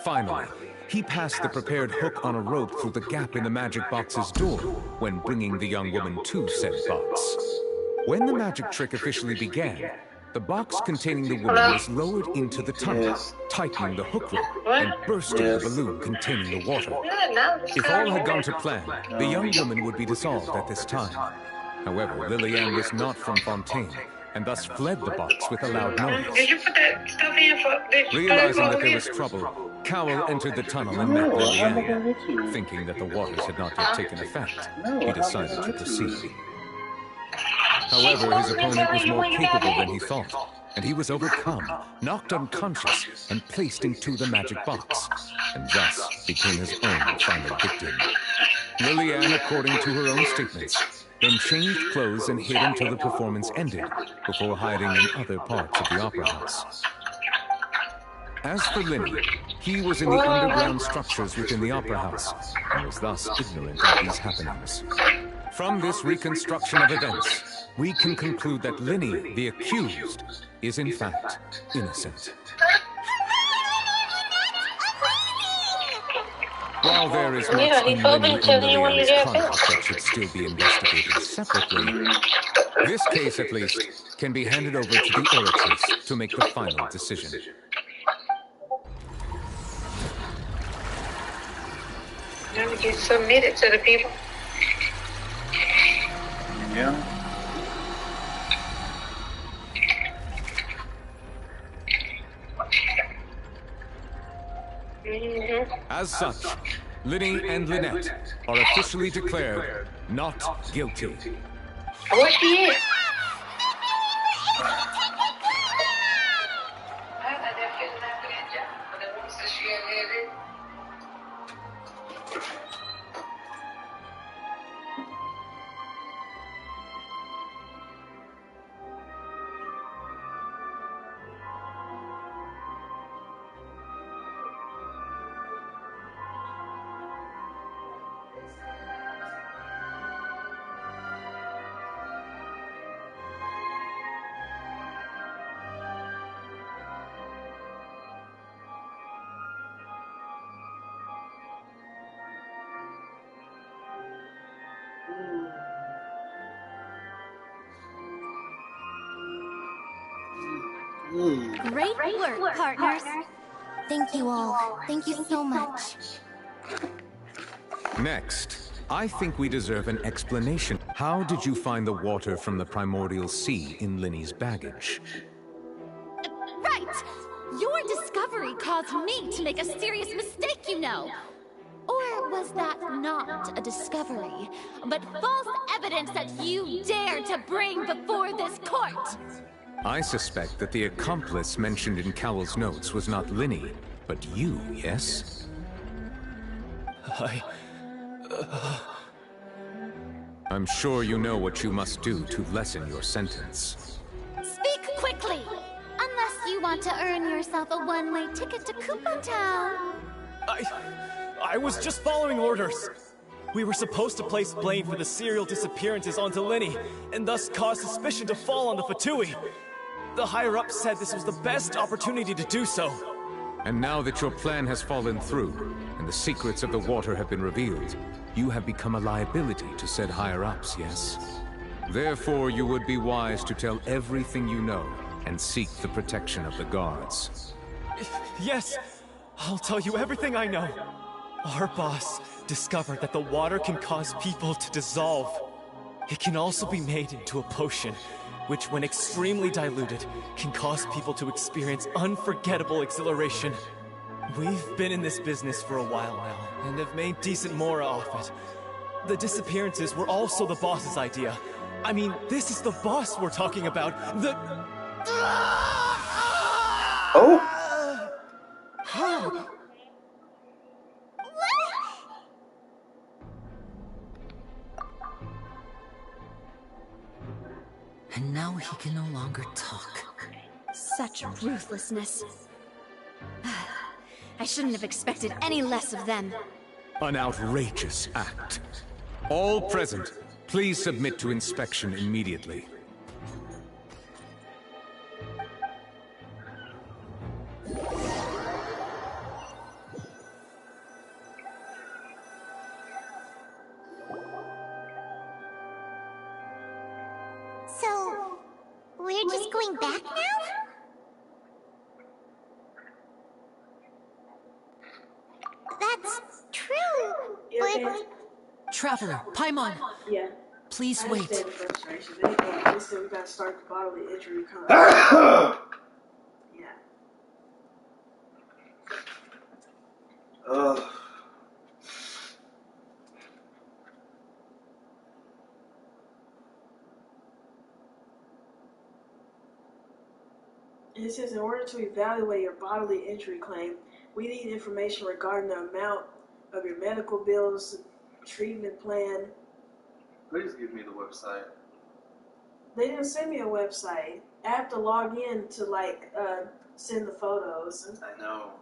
[SPEAKER 2] Finally, he passed the prepared hook on a rope through the gap in the magic box's door when bringing the young woman to said box. When the magic trick officially began, the box containing the woman was lowered into the tunnel, tightening the hook rope and bursting the balloon containing the water. If all had gone to plan, the young woman would be dissolved at this time. However, Lillian was not from Fontaine, and thus fled the box with a loud noise.
[SPEAKER 4] Did you put that stuff in for...
[SPEAKER 2] Realizing that there was trouble, Cowell entered the tunnel and met Lillian. Thinking that the waters had not yet taken effect, he decided to proceed. However, his opponent was more capable than he thought, and he was overcome, knocked unconscious, and placed into the magic box, and thus became his own final victim. Lillian, according to her own statements, then changed clothes and hid until the performance ended, before hiding in other parts of the opera house. As for Linny, he was in the underground structures within the opera house, and was thus ignorant of these happenings. From this reconstruction of events, we can conclude that Linny, the accused, is in fact innocent. While there is much in Linny and Lillian's conduct that should still be investigated separately, this case, at least, can be handed over to the auratrice to make the final decision.
[SPEAKER 4] Now we get submitted to the people.
[SPEAKER 3] Yeah.
[SPEAKER 2] As such, Linny and Lynette are officially declared not guilty.
[SPEAKER 4] Where's she at?
[SPEAKER 12] Great work, partners.
[SPEAKER 5] Thank you all. Thank you so much.
[SPEAKER 2] Next, I think we deserve an explanation. How did you find the water from the primordial sea in Linny's baggage?
[SPEAKER 12] Right! Your discovery caused me to make a serious mistake, you know.
[SPEAKER 1] Or was that not a discovery, but false evidence that you dared to bring before this court?
[SPEAKER 2] I suspect that the accomplice mentioned in Cowell's notes was not Linny, but you, yes? I'm sure you know what you must do to lessen your sentence.
[SPEAKER 1] Speak quickly! Unless you want to earn yourself a one-way ticket to Coupon Town.
[SPEAKER 6] I was just following orders. We were supposed to place blame for the serial disappearances onto Linny, and thus cause suspicion to fall on the Fatui. The higher-ups said this was the best opportunity to do so.
[SPEAKER 2] And now that your plan has fallen through, and the secrets of the water have been revealed, you have become a liability to said higher-ups, yes? Therefore, you would be wise to tell everything you know, and seek the protection of the guards.
[SPEAKER 6] Yes, I'll tell you everything I know. Our boss discovered that the water can cause people to dissolve. It can also be made into a potion, which when extremely diluted, can cause people to experience unforgettable exhilaration. We've been in this business for a while now, and have made decent mora off it. The disappearances were also the boss's idea. I mean, this is the boss we're talking about.
[SPEAKER 3] Oh!
[SPEAKER 7] And now he can no longer talk.
[SPEAKER 9] Such ruthlessness. I shouldn't have expected any less of them.
[SPEAKER 2] An outrageous act. All present, please submit to inspection immediately.
[SPEAKER 5] So, we're just going back now? That's true, but...
[SPEAKER 7] Traveler, Paimon!
[SPEAKER 13] Yeah.
[SPEAKER 7] Please wait.
[SPEAKER 13] I understand the frustration. They said we gotta start the bodily injury conversation. Yeah.
[SPEAKER 3] Ugh.
[SPEAKER 13] It says in order to evaluate your bodily injury claim, we need information regarding the amount of your medical bills, treatment plan.
[SPEAKER 3] Please give me the website.
[SPEAKER 13] They didn't send me a website. I have to log in to send the photos.
[SPEAKER 3] I know.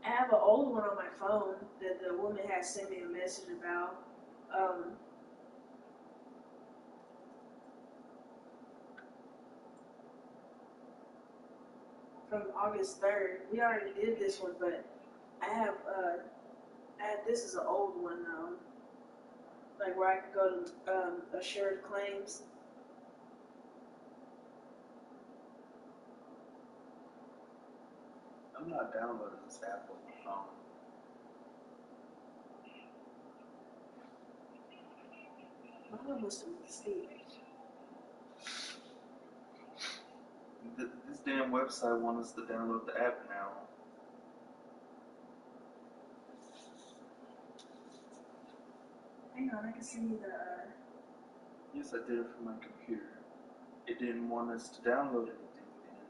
[SPEAKER 13] I have an old one on my phone that the woman had sent me a message about. From August 3rd. We already did this one, but this is an old one though. Like where I could go to assured claims.
[SPEAKER 3] I'm not downloading this app on my phone.
[SPEAKER 13] My one must have been Steve.
[SPEAKER 3] This damn website wants us to download the app now.
[SPEAKER 13] Hang on, I can send you the.
[SPEAKER 3] Yes, I did it from my computer. It didn't want us to download anything then.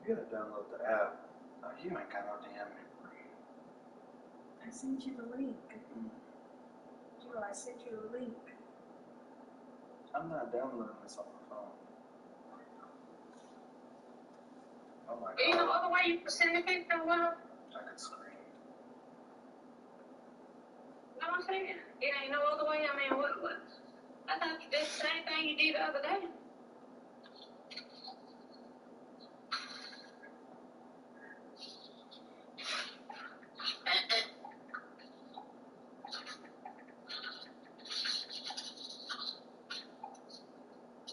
[SPEAKER 3] You gotta download the app. You ain't got no damn memory.
[SPEAKER 13] I sent you the link. I sent you the link.
[SPEAKER 3] I'm not downloading this on my phone. Oh my god.
[SPEAKER 4] Ain't no other way you can send the picture, well?
[SPEAKER 3] I could scream.
[SPEAKER 4] No, I'm saying, it ain't no other way. I mean, what? I thought you did the same thing you did the other day.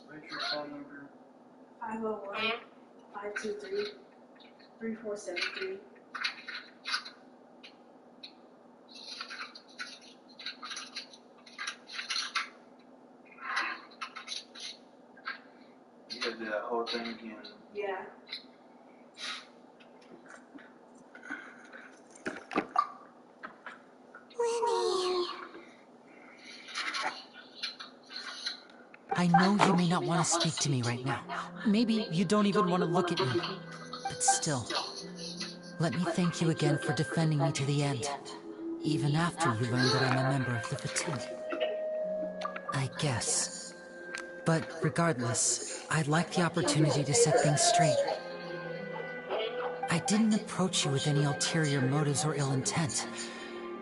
[SPEAKER 3] What's your phone number?
[SPEAKER 13] 501-523-3473.
[SPEAKER 3] You gotta do that whole thing again.
[SPEAKER 13] Yeah.
[SPEAKER 5] Winnie.
[SPEAKER 7] I know you may not want to speak to me right now. Maybe you don't even want to look at me. But still, let me thank you again for defending me to the end. Even after you learned that I'm a member of the Fontaine. I guess. But regardless, I'd like the opportunity to set things straight. I didn't approach you with any ulterior motives or ill intent.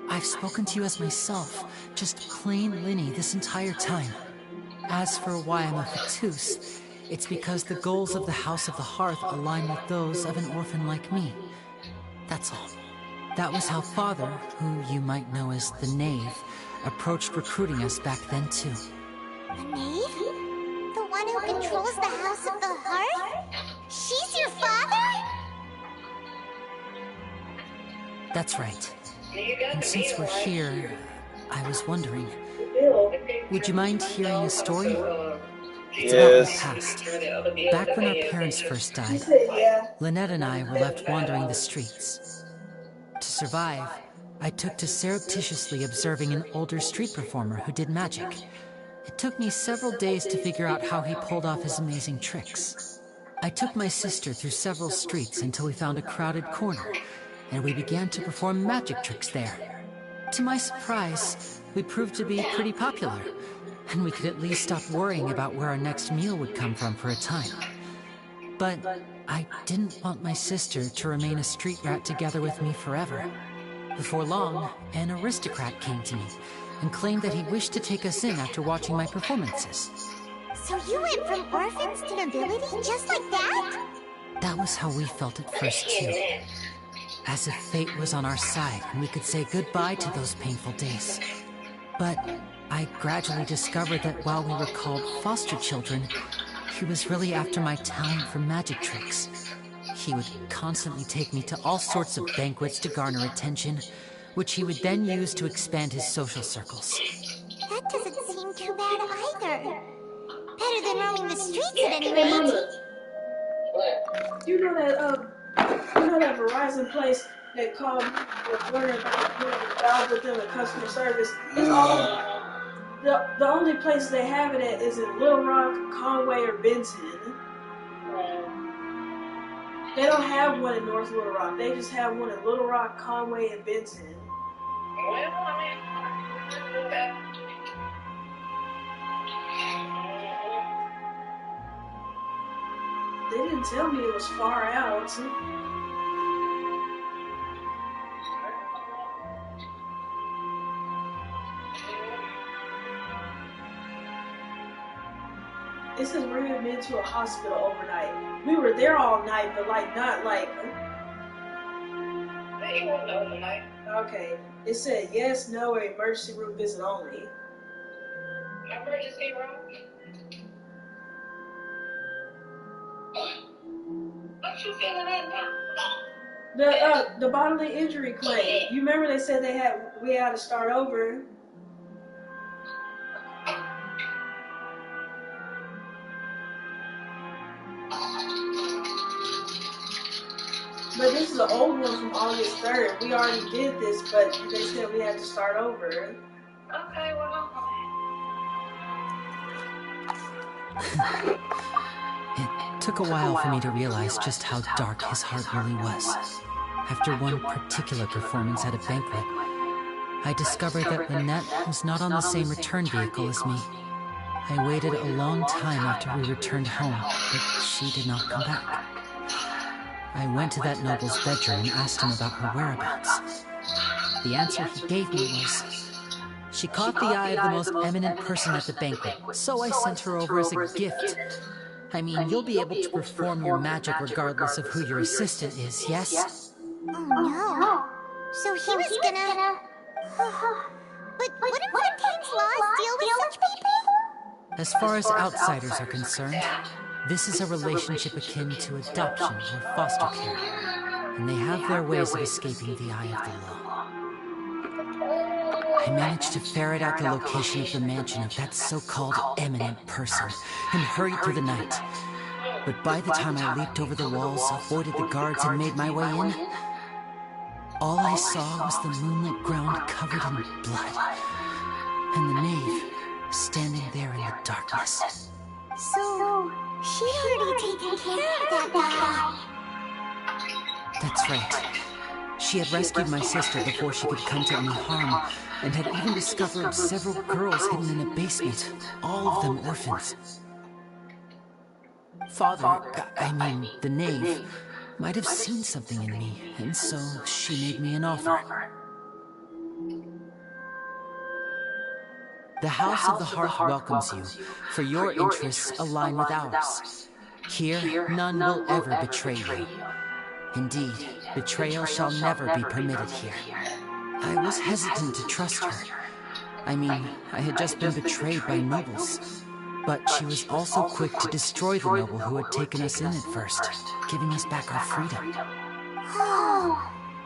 [SPEAKER 7] I've spoken to you as myself, just plain Linny this entire time. As for why I'm a Fatus, it's because the goals of the House of the Hearth align with those of an orphan like me. That's all. That was how Father, who you might know as the Knave, approached recruiting us back then too.
[SPEAKER 5] The Knave? The one who controls the House of the Hearth? She's your father?
[SPEAKER 7] That's right. And since we're here, I was wondering, would you mind hearing a story? It's about my past. Back when our parents first died, Lynette and I were left wandering the streets. To survive, I took to surreptitiously observing an older street performer who did magic. It took me several days to figure out how he pulled off his amazing tricks. I took my sister through several streets until we found a crowded corner, and we began to perform magic tricks there. To my surprise, we proved to be pretty popular, and we could at least stop worrying about where our next meal would come from for a time. But I didn't want my sister to remain a street rat together with me forever. Before long, an aristocrat came to me and claimed that he wished to take us in after watching my performances.
[SPEAKER 5] So you went from orphans to nobility just like that?
[SPEAKER 7] That was how we felt at first too. As if fate was on our side and we could say goodbye to those painful days. But I gradually discovered that while we were called foster children, he was really after my talent for magic tricks. He would constantly take me to all sorts of banquets to garner attention, which he would then use to expand his social circles.
[SPEAKER 5] That doesn't seem too bad either. Better than roaming the streets at any rate.
[SPEAKER 13] You know that Verizon place that called Warner involved with them in customer service? It's all the only places they have it at is in Little Rock, Conway, or Benton. They don't have one in North Little Rock. They just have one in Little Rock, Conway, and Benton.
[SPEAKER 4] Well, I mean,
[SPEAKER 13] they didn't tell me it was far out. It says we had been to a hospital overnight. We were there all night, but not like.
[SPEAKER 4] They weren't overnight.
[SPEAKER 13] Okay. It said yes, no, or emergency room visit only.
[SPEAKER 4] Emergency room? What you feeling at now?
[SPEAKER 13] The bodily injury claim. You remember they said we had to start over. But this is an old one from August 3rd. We already did this, but they said we had to start over.
[SPEAKER 4] Okay, well,
[SPEAKER 7] It took a while for me to realize just how dark his heart really was. After one particular performance at a banquet, I discovered that Lynette was not on the same return vehicle as me. I waited a long time after we returned home, but she did not come back. I went to that noble's bedroom and asked him about her whereabouts. The answer he gave me was, she caught the eye of the most eminent person at the banquet, so I sent her over as a gift. I mean, you'll be able to perform your magic regardless of who your assistant is, yes?
[SPEAKER 5] Oh no. So he was gonna... But wouldn't Fontaine's laws deal with such people?
[SPEAKER 7] As far as outsiders are concerned, this is a relationship akin to adoption or foster care, and they have their ways of escaping the eye of the law. I managed to ferret out the location of the mansion of that so-called eminent person and hurried through the night. But by the time I leaped over the walls, avoided the guards, and made my way in, all I saw was the moonlit ground covered in blood, and the knave standing there in the darkness.
[SPEAKER 5] So, she'd already taken care of that guy.
[SPEAKER 7] That's right. She had rescued my sister before she could come to any harm, and had even discovered several girls hidden in a basement, all of them orphans. Father, I mean, the knave, might have seen something in me, and so she made me an offer. The House of the Hearth welcomes you, for your interests align with ours. Here, none will ever betray you. Indeed, betrayal shall never be permitted here. I was hesitant to trust her. I mean, I had just been betrayed by nobles. But she was also quick to destroy the noble who had taken us in at first, giving us back our freedom.
[SPEAKER 5] Oh,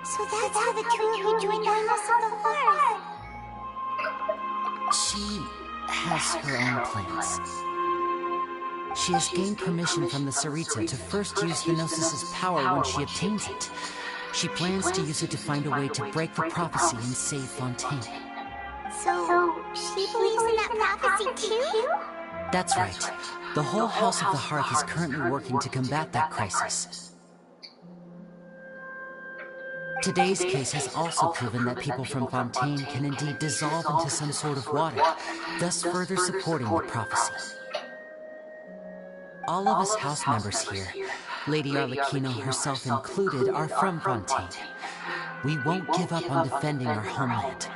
[SPEAKER 5] so that's how the two of you joined the House of the Hearth.
[SPEAKER 7] She has her own plans. She has gained permission from the Tsaritsa to first use the Gnosis' power when she obtains it. She plans to use it to find a way to break the prophecy and save Fontaine.
[SPEAKER 5] So, she believes in that prophecy too?
[SPEAKER 7] That's right. The whole House of the Hearth is currently working to combat that crisis. Today's case has also proven that people from Fontaine can indeed dissolve into some sort of water, thus further supporting the prophecy. All of us house members here, Lady Arlecchino herself included, are from Fontaine. We won't give up on defending our homeland.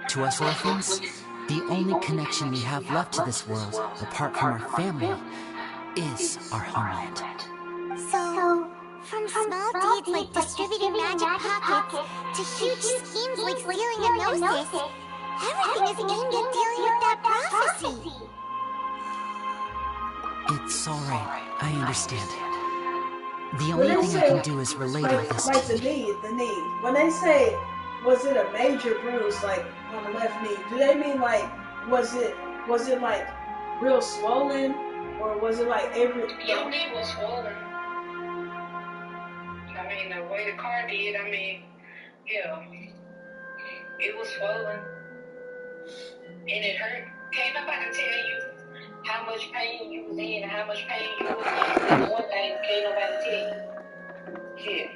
[SPEAKER 7] To us orphans, the only connection we have left to this world, apart from our family, is our homeland.
[SPEAKER 5] So, from small deeds like distributing magic pockets to huge schemes like stealing a Gnosis, everything is aimed at dealing with that prophecy.
[SPEAKER 7] It's alright, I understand. The only thing I can do is relay all this.
[SPEAKER 13] Like the knee. When they say, was it a major bruise, like on the left knee, do they mean like, was it like real swollen, or was it like every?
[SPEAKER 4] Your knee was swollen. I mean, the way the car did, I mean, yeah, it was swollen, and it hurt. Can't nobody tell you how much pain you was in and how much pain you was in. That's one thing can't nobody tell you. Yeah.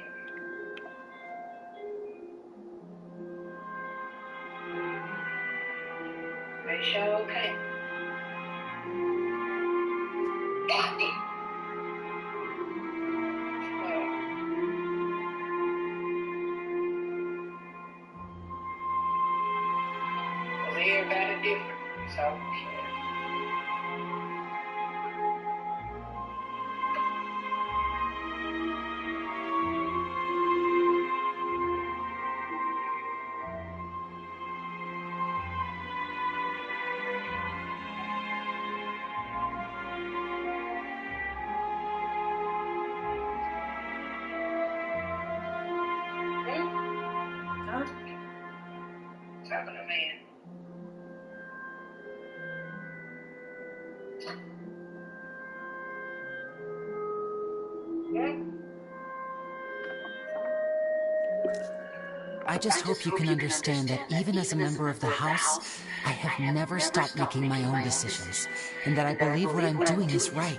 [SPEAKER 4] Make sure okay. Got it. Everybody different, so yeah. Talking to man.
[SPEAKER 7] I just hope you can understand that even as a member of the House, I have never stopped making my own decisions, and that I believe what I'm doing is right.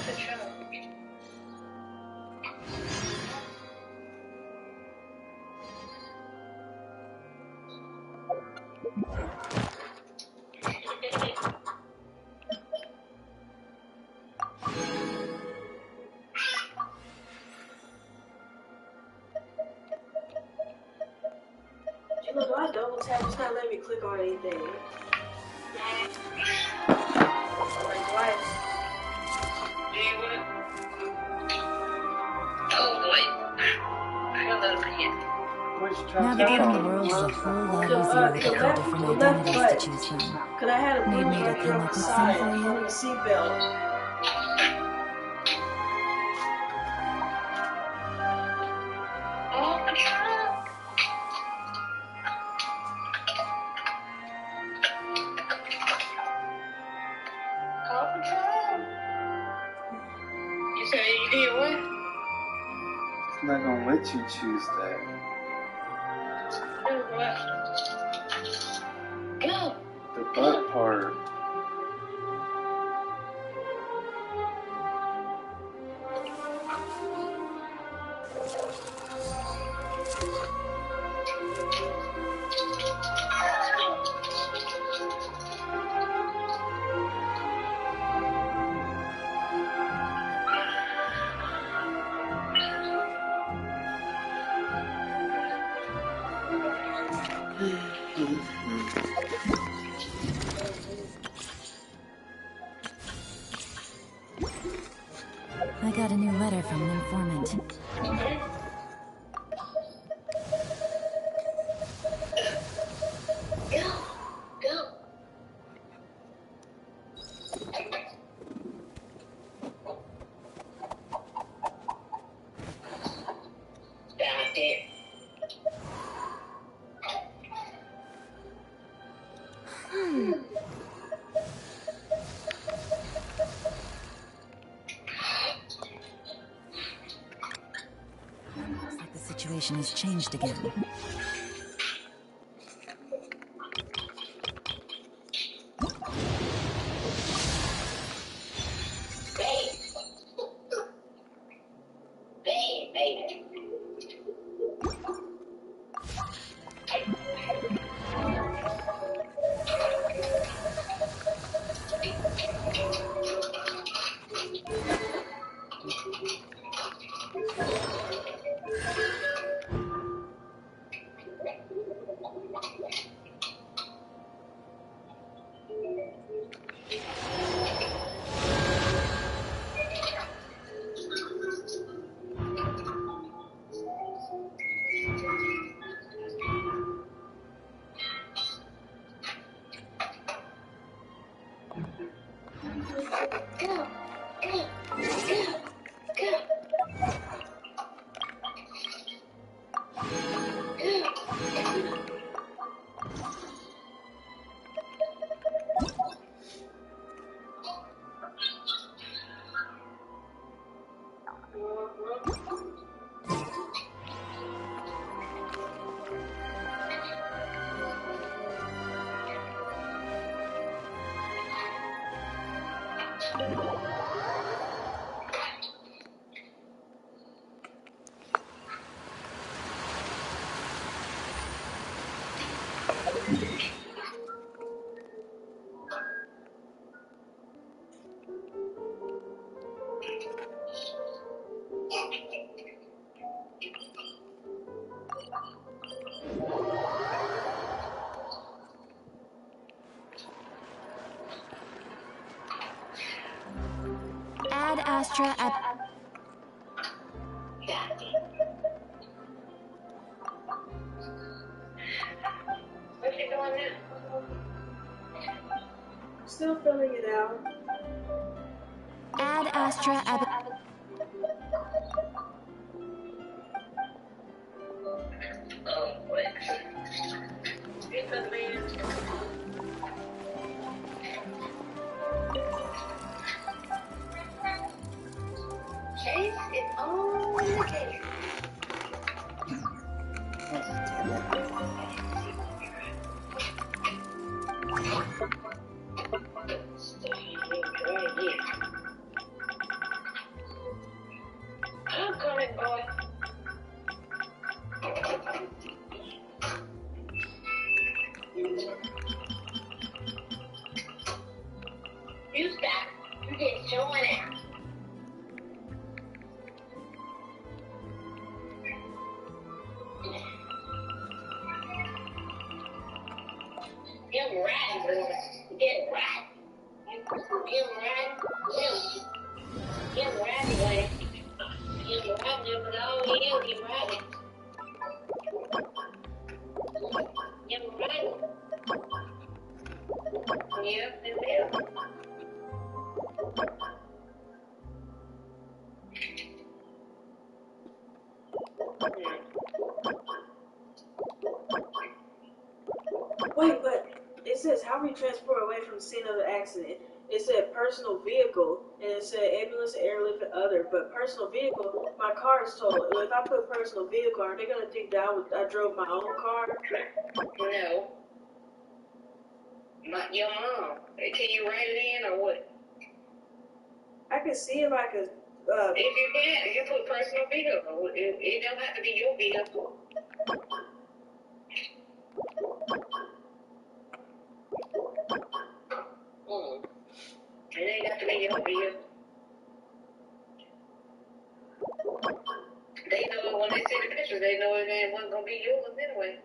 [SPEAKER 13] You know, do I double tap? It's not letting me click on anything. Like twice.
[SPEAKER 7] Navigating the world is a whole lot easier with a few different identities to choose from.
[SPEAKER 13] Cause I had a
[SPEAKER 7] Made
[SPEAKER 13] blue
[SPEAKER 7] me to
[SPEAKER 13] marker
[SPEAKER 7] come
[SPEAKER 13] on
[SPEAKER 7] up
[SPEAKER 13] the
[SPEAKER 7] with
[SPEAKER 13] side
[SPEAKER 7] some for you?
[SPEAKER 13] on the seatbelt.
[SPEAKER 4] You said you did what?
[SPEAKER 3] It's not gonna let you choose that.
[SPEAKER 4] Go.
[SPEAKER 3] The butt part.
[SPEAKER 7] I got a new letter from an informant. Looks like the situation has changed again. Add Astra at...
[SPEAKER 4] What you doing now?
[SPEAKER 13] Still filling it out.
[SPEAKER 7] Add Astra at...
[SPEAKER 4] Oh, wait. It's a man. Chase is on the case. doing it. Get right, boy. Get right. Get right. Get right, boy. Get right, but all you get right. Get right. Yeah, it will.
[SPEAKER 13] Wait, but it says how we transport away from the scene of the accident. It said personal vehicle, and it said ambulance, airlift, and other. But personal vehicle, my car is totaled. If I put personal vehicle, are they gonna think that I drove my own car?
[SPEAKER 4] No. Your mom. Can you write it in or what?
[SPEAKER 13] I can see if I could.
[SPEAKER 4] If you can, you put personal vehicle. It don't have to be your vehicle. It ain't got to be your vehicle. They know when they see the pictures, they know it wasn't gonna be yours anyway.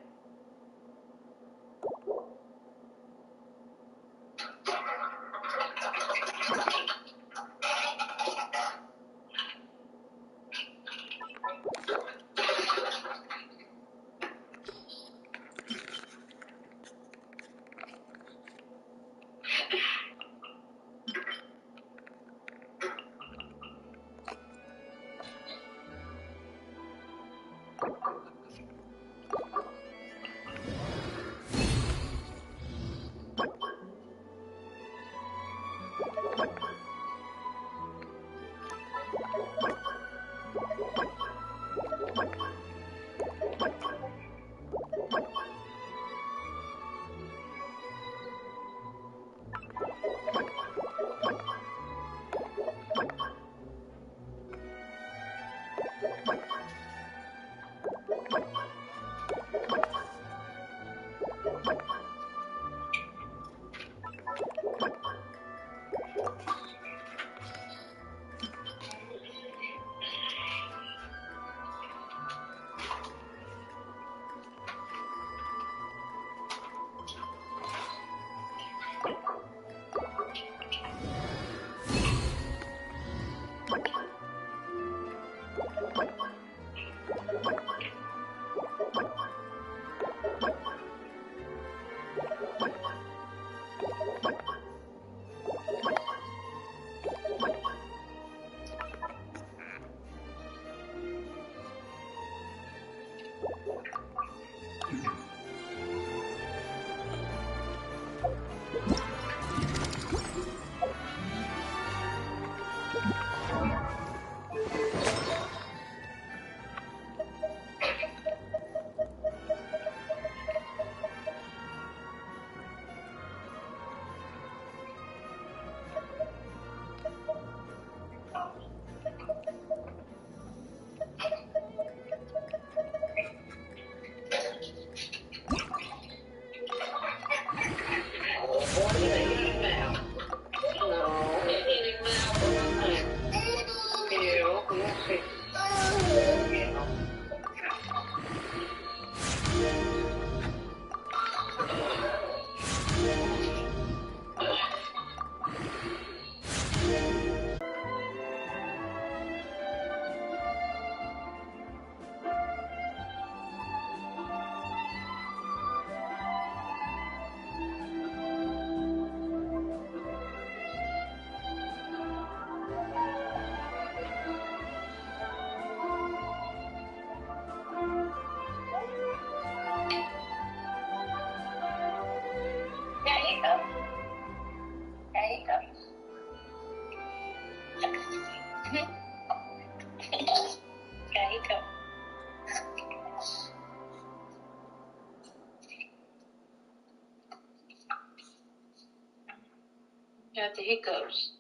[SPEAKER 4] Got the hiccups.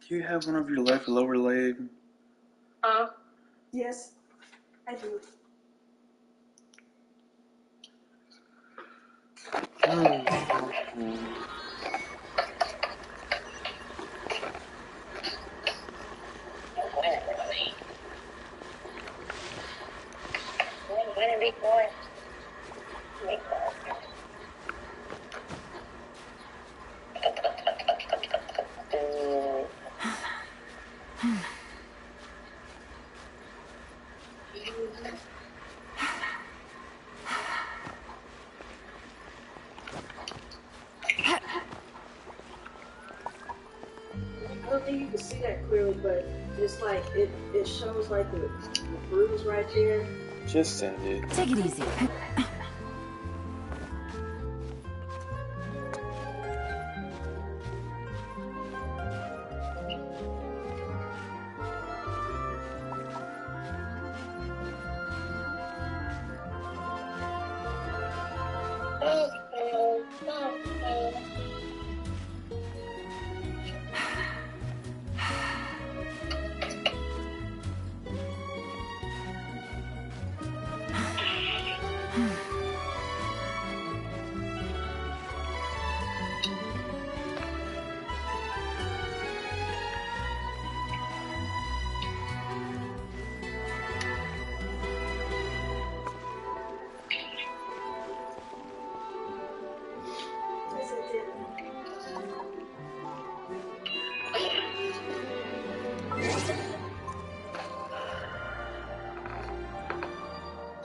[SPEAKER 3] Do you have one of your left lower leg?
[SPEAKER 13] Yes, I do. I don't think you can see that clearly, but it's like it shows like the bruise right there.
[SPEAKER 3] Just send it.
[SPEAKER 7] Take it easy.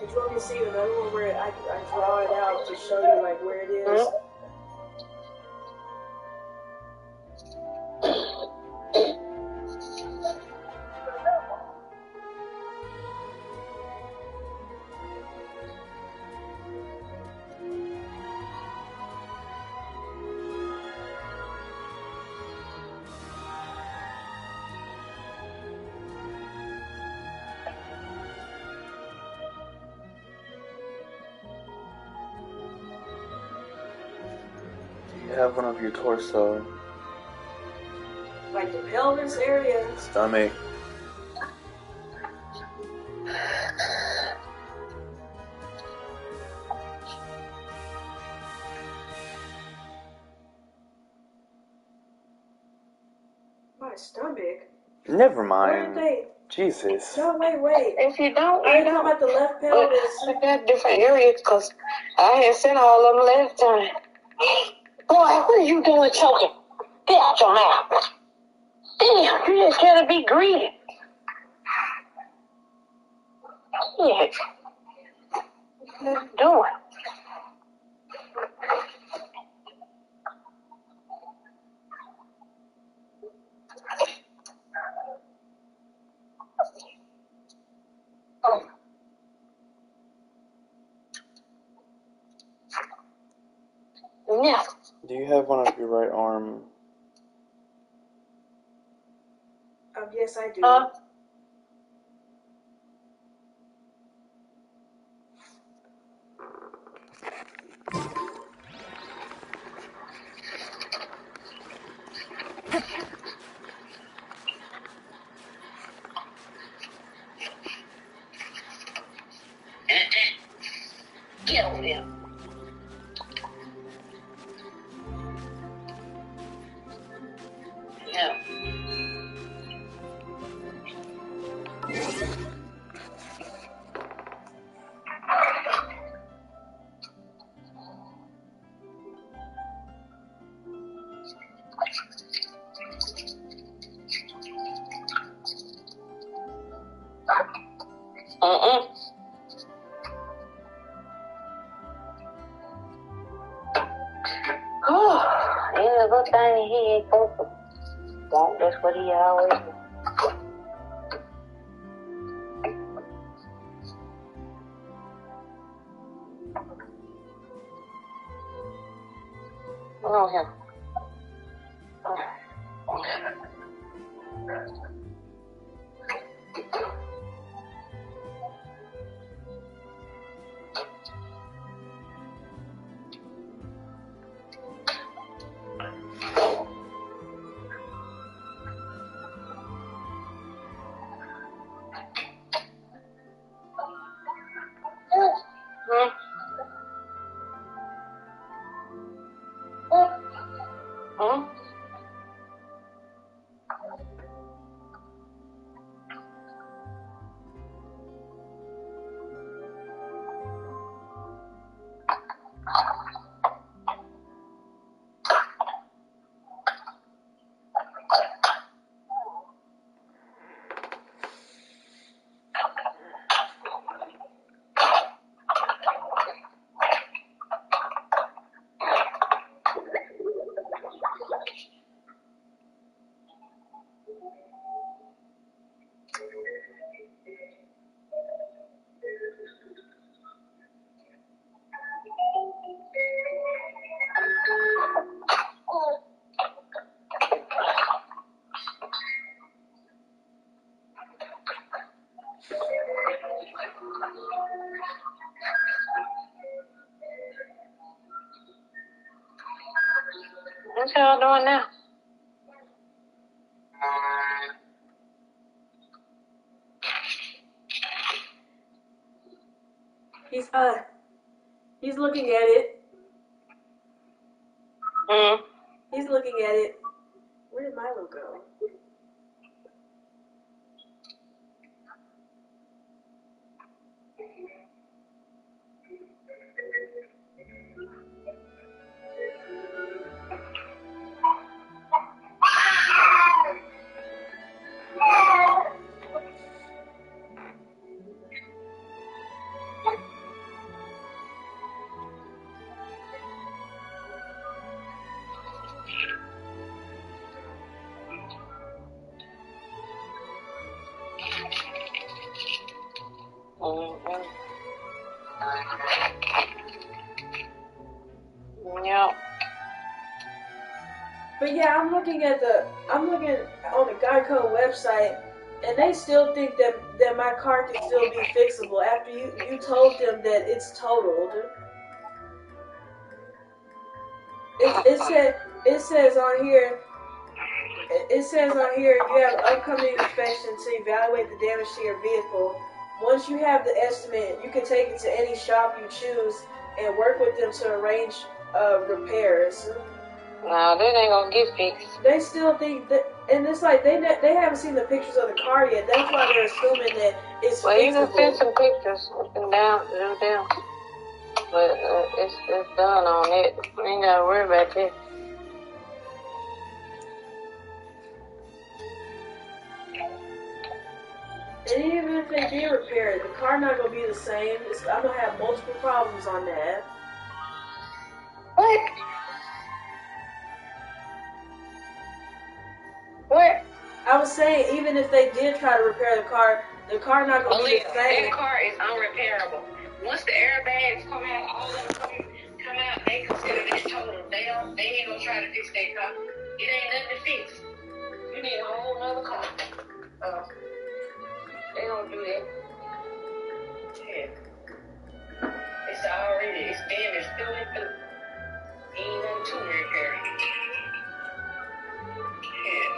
[SPEAKER 13] Did you want me to see another one where I draw it out to show you like where it is?
[SPEAKER 3] You have one of your torso.
[SPEAKER 13] Like the pelvis area.
[SPEAKER 3] Stomach.
[SPEAKER 13] My stomach.
[SPEAKER 3] Never
[SPEAKER 13] Where
[SPEAKER 3] mind.
[SPEAKER 13] did they?
[SPEAKER 3] Jesus.
[SPEAKER 13] No, wait.
[SPEAKER 4] If you don't,
[SPEAKER 13] Are
[SPEAKER 4] you
[SPEAKER 13] you talking
[SPEAKER 4] don't.
[SPEAKER 13] about the left
[SPEAKER 4] But
[SPEAKER 13] pelvis?
[SPEAKER 4] I got different areas because I had sent all of them last time. Boy, what are you doing choking? Get out your mouth. Damn, you just gotta be greedy. Yeah. What are you doing? Yeah.
[SPEAKER 3] Do you have one of your right arm?
[SPEAKER 13] Yes, I do.
[SPEAKER 4] Get over there. Yeah. Oh, ain't a good thing he ain't supposed to want. That's what he always do. Come on here. Huh? What y'all doing now?
[SPEAKER 13] He's looking at it. He's looking at it. Where did Milo go?
[SPEAKER 4] Yeah.
[SPEAKER 13] But yeah, I'm looking on the Geico website, and they still think that my car can still be fixable after you told them that it's totaled. It says on here you have upcoming inspection to evaluate the damage to your vehicle. Once you have the estimate, you can take it to any shop you choose and work with them to arrange repairs.
[SPEAKER 4] Nah, that ain't gonna get fixed.
[SPEAKER 13] They still think that, and it's like they haven't seen the pictures of the car yet. That's why they're assuming that it's
[SPEAKER 4] Well,
[SPEAKER 13] fixable.
[SPEAKER 4] you can send some pictures up and down. But it's done on it. We ain't gotta worry about that.
[SPEAKER 13] And even if they did repair it, the car not gonna be the same. I'm gonna have multiple problems on that.
[SPEAKER 4] What? What?
[SPEAKER 13] I was saying, even if they did try to repair the car not gonna be the same.
[SPEAKER 4] That car is unrepairable. Once the airbags come out, all of them come out, they consider this total. They ain't gonna try to fix that car. It ain't nothing to fix. You need a whole nother car. They don't do that. Yeah. It's damaged through and through. Ain't nothing to repair. Yeah.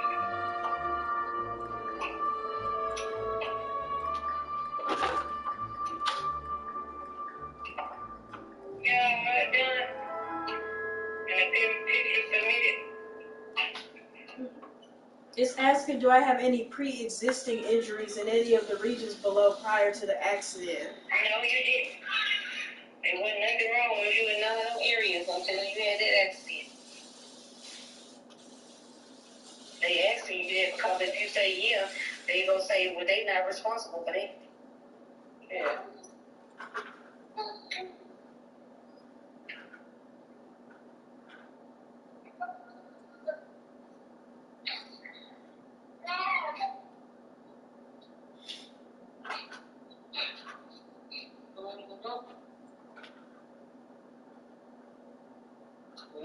[SPEAKER 13] It's asking, do I have any pre-existing injuries in any of the regions below prior to the accident?
[SPEAKER 4] No, you didn't. There wasn't nothing wrong with you in none of those areas until you had that accident. They asking you that because if you say yeah, they gonna say, well, they not responsible for that. Yeah.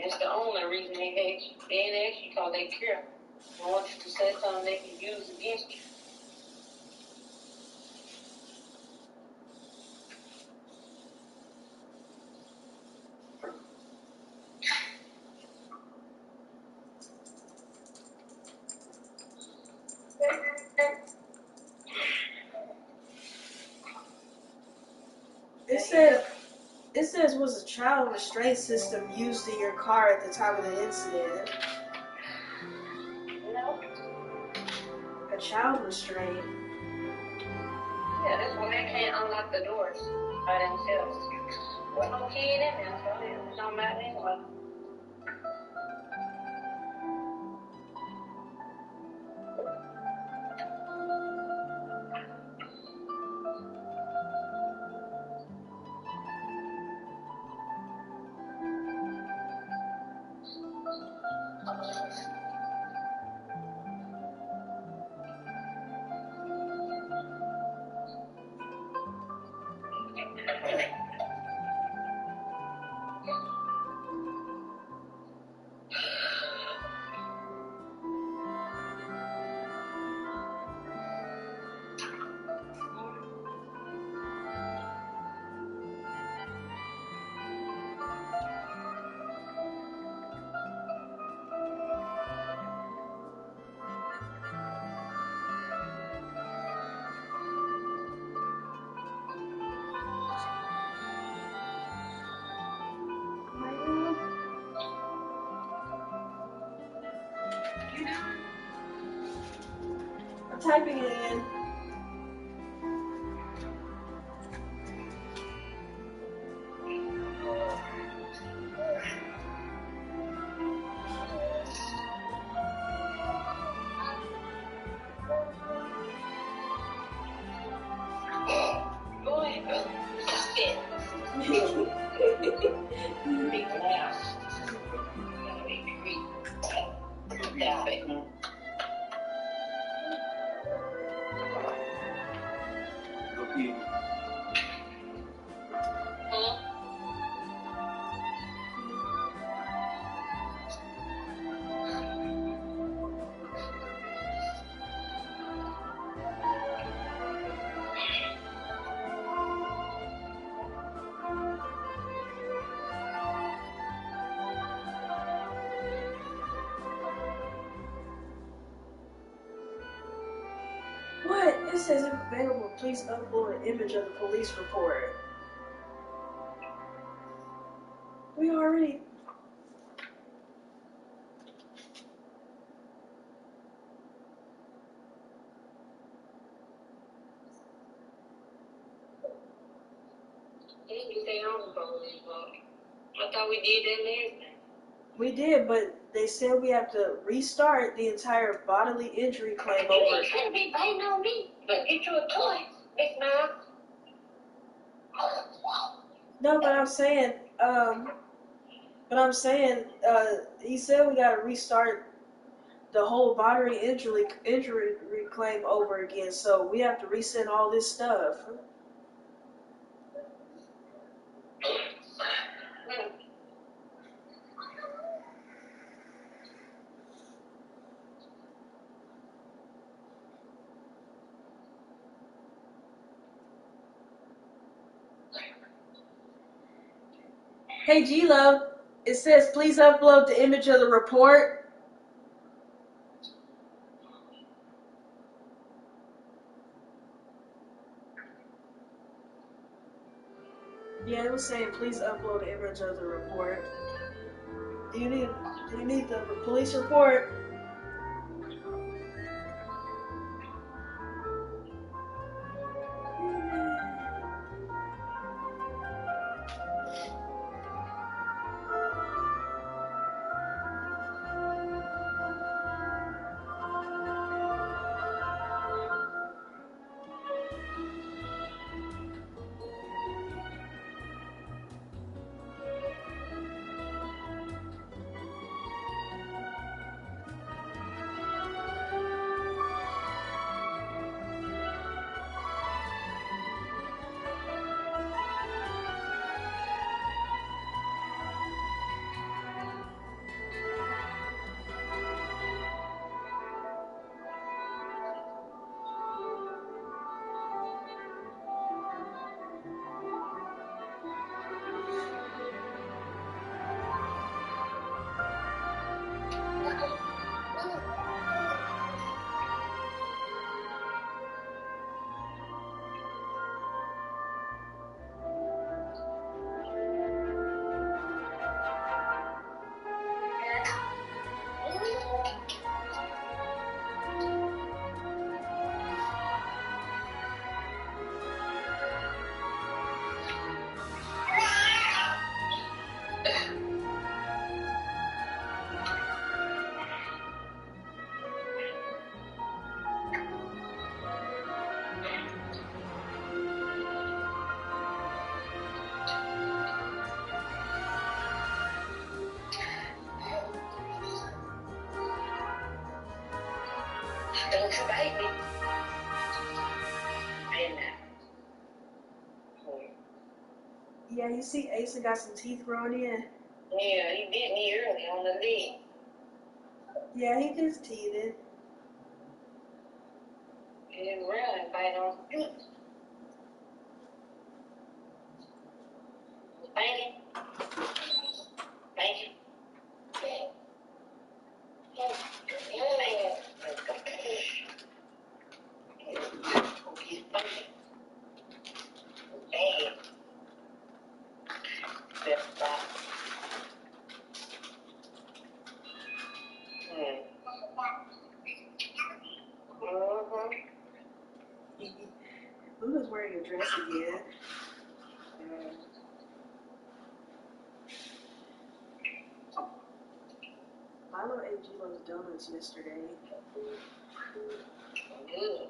[SPEAKER 4] That's the only reason they ask you because they care. They want you to say something they can use against you.
[SPEAKER 13] It says was a child restraint system used in your car at the time of the incident. child restraint.
[SPEAKER 4] Yeah, that's why they can't unlock the doors by themselves. Well, no kid in there, so it don't matter anyway.
[SPEAKER 13] I'm typing it in. What? It says if available, please upload an image of the police report. We already...
[SPEAKER 4] I thought we did that last time.
[SPEAKER 13] We did, but they said we have to restart the entire bodily injury claim over.
[SPEAKER 4] You shouldn't be biting on me. But get you a toy, Miss Mom.
[SPEAKER 13] No, but I'm saying, he said we gotta restart the whole bodily injury claim over again, so we have to resend all this stuff. Hey G-Love, it says please upload the image of the report. Yeah, it was saying please upload the image of the report. Do you need the police report?
[SPEAKER 4] Don't spite me. And
[SPEAKER 13] Yeah, you see Asa got some teeth growing in.
[SPEAKER 4] yeah, he bit me early on the leg.
[SPEAKER 13] Yeah, he gets teeth in.
[SPEAKER 4] He didn't really bite on the feet. Thank you. Thank you.
[SPEAKER 13] Luna's wearing a dress again. Milo ate Gilo's donuts yesterday.
[SPEAKER 4] Good.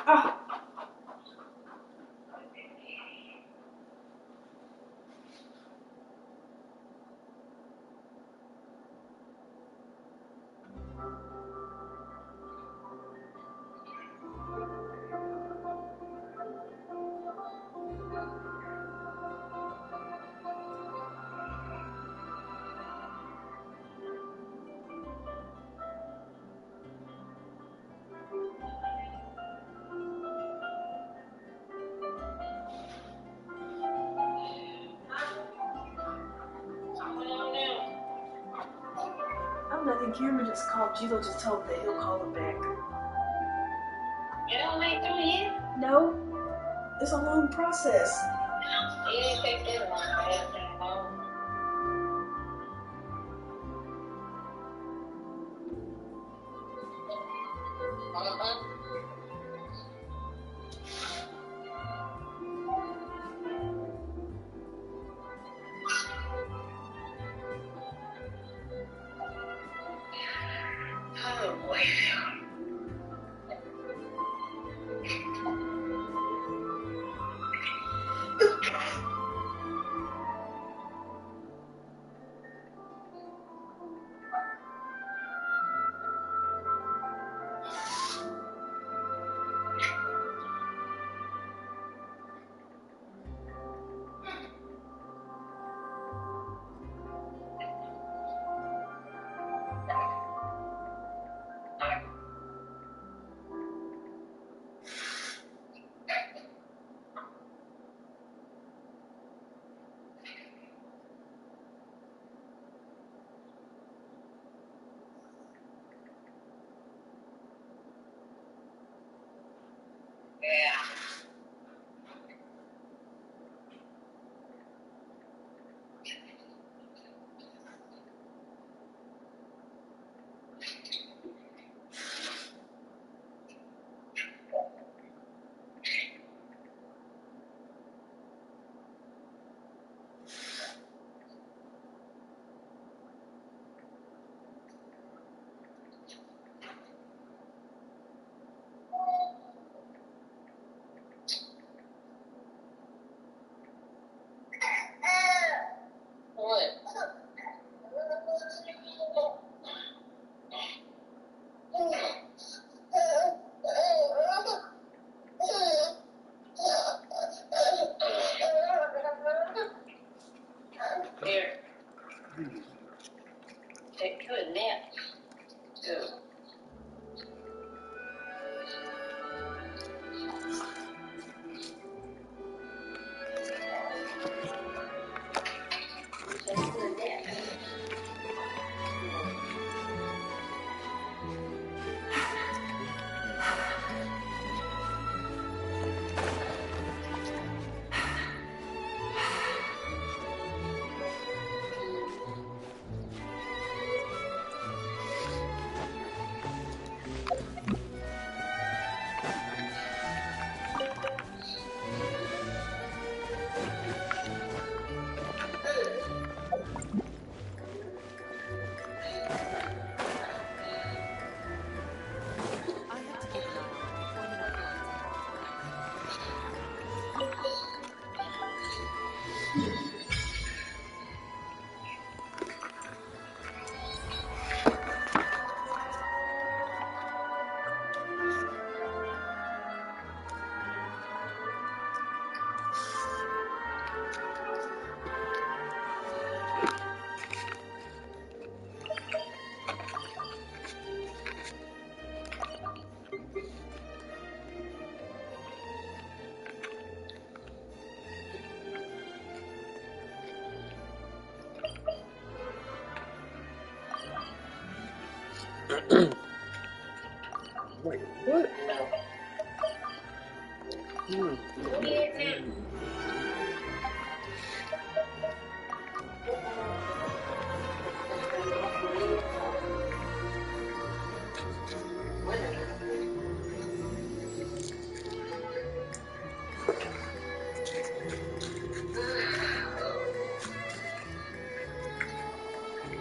[SPEAKER 13] Ah! I'm nothing. Cameron just called. Gilo just told him that he'll call him back.
[SPEAKER 4] You don't make through yet?
[SPEAKER 13] No, it's a long process.
[SPEAKER 4] It didn't take that long. Oh boy. Yeah. What? Here. Take you a nap. Good. Take you a nap.
[SPEAKER 8] Wait, what?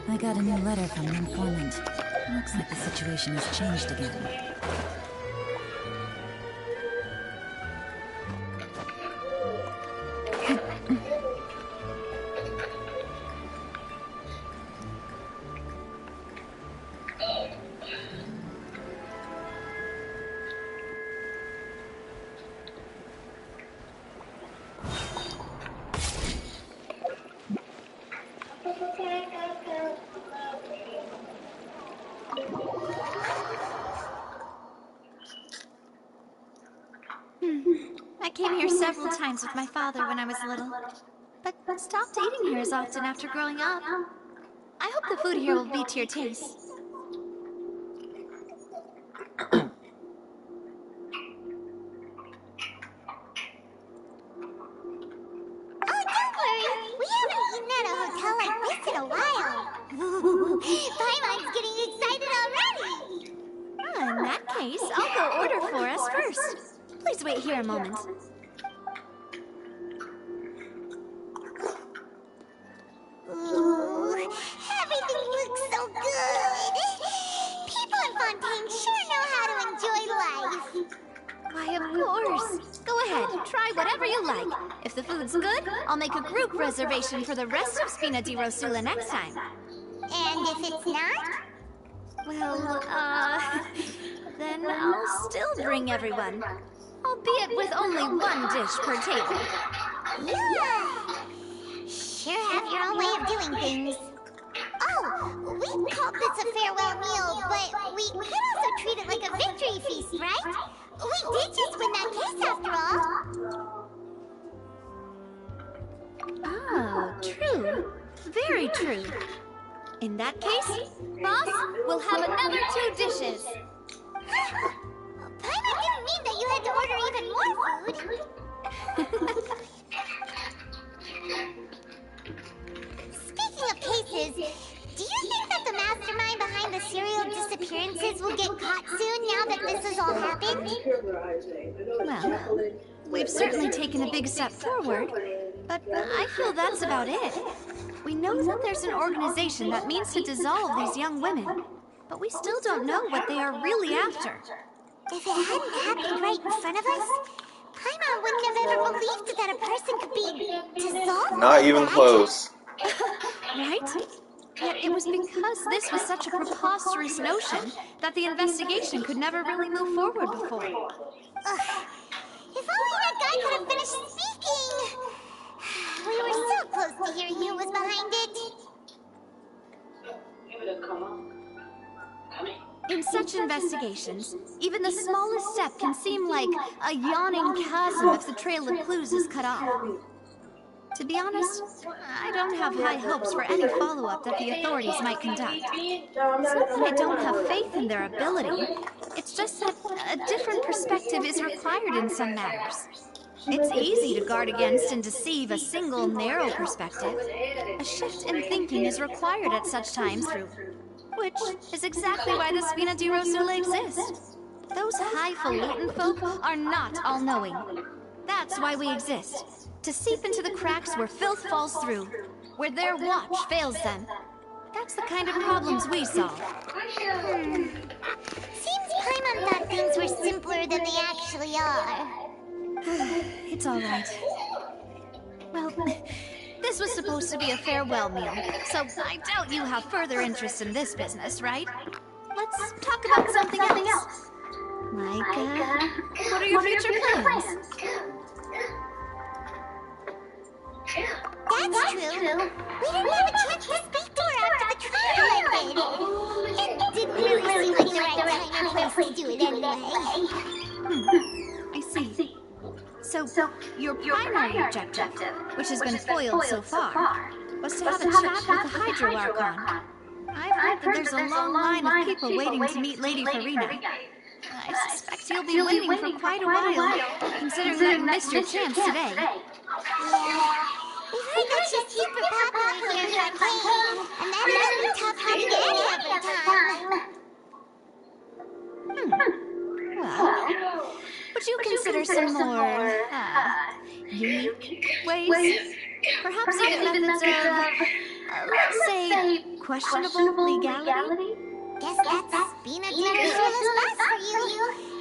[SPEAKER 14] I got a new letter from an informant. Looks like the situation has changed again.
[SPEAKER 12] I came here several times with my father when I was little, but stopped eating here as often after growing up. I hope the food here will be to your taste.
[SPEAKER 5] We haven't eaten at a hotel like this in a while. Paimon's getting excited already.
[SPEAKER 12] In that case, I'll go order for us first. Please wait here a moment.
[SPEAKER 5] Ooh, everything looks so good. People in Fontaine sure know how to enjoy life.
[SPEAKER 12] Why, of course. Go ahead, try whatever you like. If the food's good, I'll make a group reservation for the rest of Spina di Rosula next time.
[SPEAKER 5] And if it's not?
[SPEAKER 12] Well, then I'll still bring everyone. Albeit with only one dish per table.
[SPEAKER 5] Yeah. Sure have your own way of doing things. Oh, we called this a farewell meal, but we could also treat it like a victory feast, right? We did just win that case after all.
[SPEAKER 12] Oh, true. Very true. In that case, boss, we'll have another 2 dishes.
[SPEAKER 5] Paimon didn't mean that you had to order even more food. Speaking of cases, do you think that the mastermind behind the serial disappearances will get caught soon now that this has all happened?
[SPEAKER 12] Well, we've certainly taken a big step forward, but I feel that's about it. We know that there's an organization that means to dissolve these young women, but we still don't know what they are really after.
[SPEAKER 5] If it hadn't happened right in front of us, Paimon wouldn't have ever believed that a person could be dissolved.
[SPEAKER 3] Not even close.
[SPEAKER 12] Right? Yet it was because this was such a preposterous notion that the investigation could never really move forward before.
[SPEAKER 5] If only that guy could have finished speaking! We were so close to hearing who was behind it.
[SPEAKER 12] In such investigations, even the smallest step can seem like a yawning chasm if the trail of clues is cut off. To be honest, I don't have high hopes for any follow-up that the authorities might conduct. It's not that I don't have faith in their ability. It's just that a different perspective is required in some matters. It's easy to guard against and deceive a single narrow perspective. A shift in thinking is required at such times which is exactly why the Spina di Rosula exist. Those highfalutin folk are not all-knowing. That's why we exist. To seep into the cracks where filth falls through, where their watch fails them. That's the kind of problems we solve.
[SPEAKER 5] Seems Paimon thought things were simpler than they actually are.
[SPEAKER 12] It's all right. Well, this was supposed to be a farewell meal, so I doubt you have further interest in this business, right? Let's talk about something else. Like, what are your future plans?
[SPEAKER 5] That's true. We didn't have a chance to speak to her after the trial ended. It didn't really seem like the right time and place to do it anyway.
[SPEAKER 12] I see. So, your primary objective, which has been foiled so far, was to have a chat with the Hydro Archon. I've heard that there's a long line of people waiting to meet Lady Farina. I suspect you'll be waiting for quite a while, considering that you missed your chance today.
[SPEAKER 5] Yeah. We've heard that she's super popular here in Fontaine, and that it'll be tough getting any of her time.
[SPEAKER 12] Well, would you consider some more, unique ways? Perhaps even methods of, let's say, questionable legality?
[SPEAKER 5] Guess that's being a traditionalist boss for you.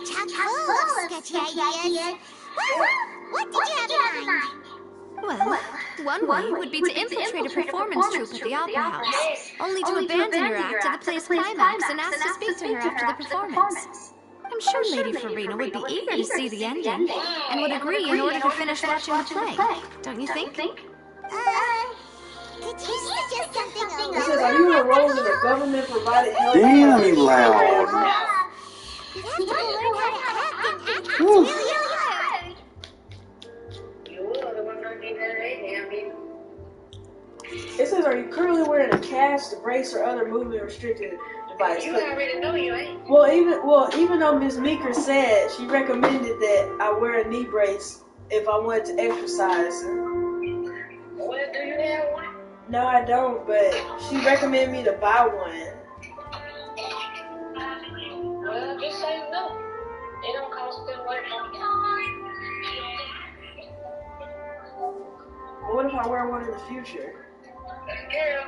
[SPEAKER 5] Chock full of sketchy ideas. Well, what did you have in mind?
[SPEAKER 12] Well, one way would be to infiltrate a performance troupe at the Opera House, only to abandon your act at the play's climax and ask to speak to her after the performance. I'm sure Lady Farina would be eager to see the ending, and would agree in order to finish watching the play. Don't you think?
[SPEAKER 5] Could you suggest something a
[SPEAKER 13] It says,
[SPEAKER 5] little
[SPEAKER 13] are you
[SPEAKER 5] more
[SPEAKER 13] enrolled in a
[SPEAKER 5] professional?
[SPEAKER 13] government-provided health?
[SPEAKER 15] Damn, you loud.
[SPEAKER 5] You'd have to learn how to act, and acting's really hard.
[SPEAKER 13] It says, are you currently wearing a cast, brace, or other movement-restricted device?
[SPEAKER 4] You already know you ain't.
[SPEAKER 13] Well, even though Ms. Meeker said she recommended that I wear a knee brace if I wanted to exercise.
[SPEAKER 4] Well, do you have one?
[SPEAKER 13] No, I don't, but she recommended me to buy one.
[SPEAKER 4] Well, just say no. It don't cost them much.
[SPEAKER 13] What if I wear one in the future?
[SPEAKER 4] Girl,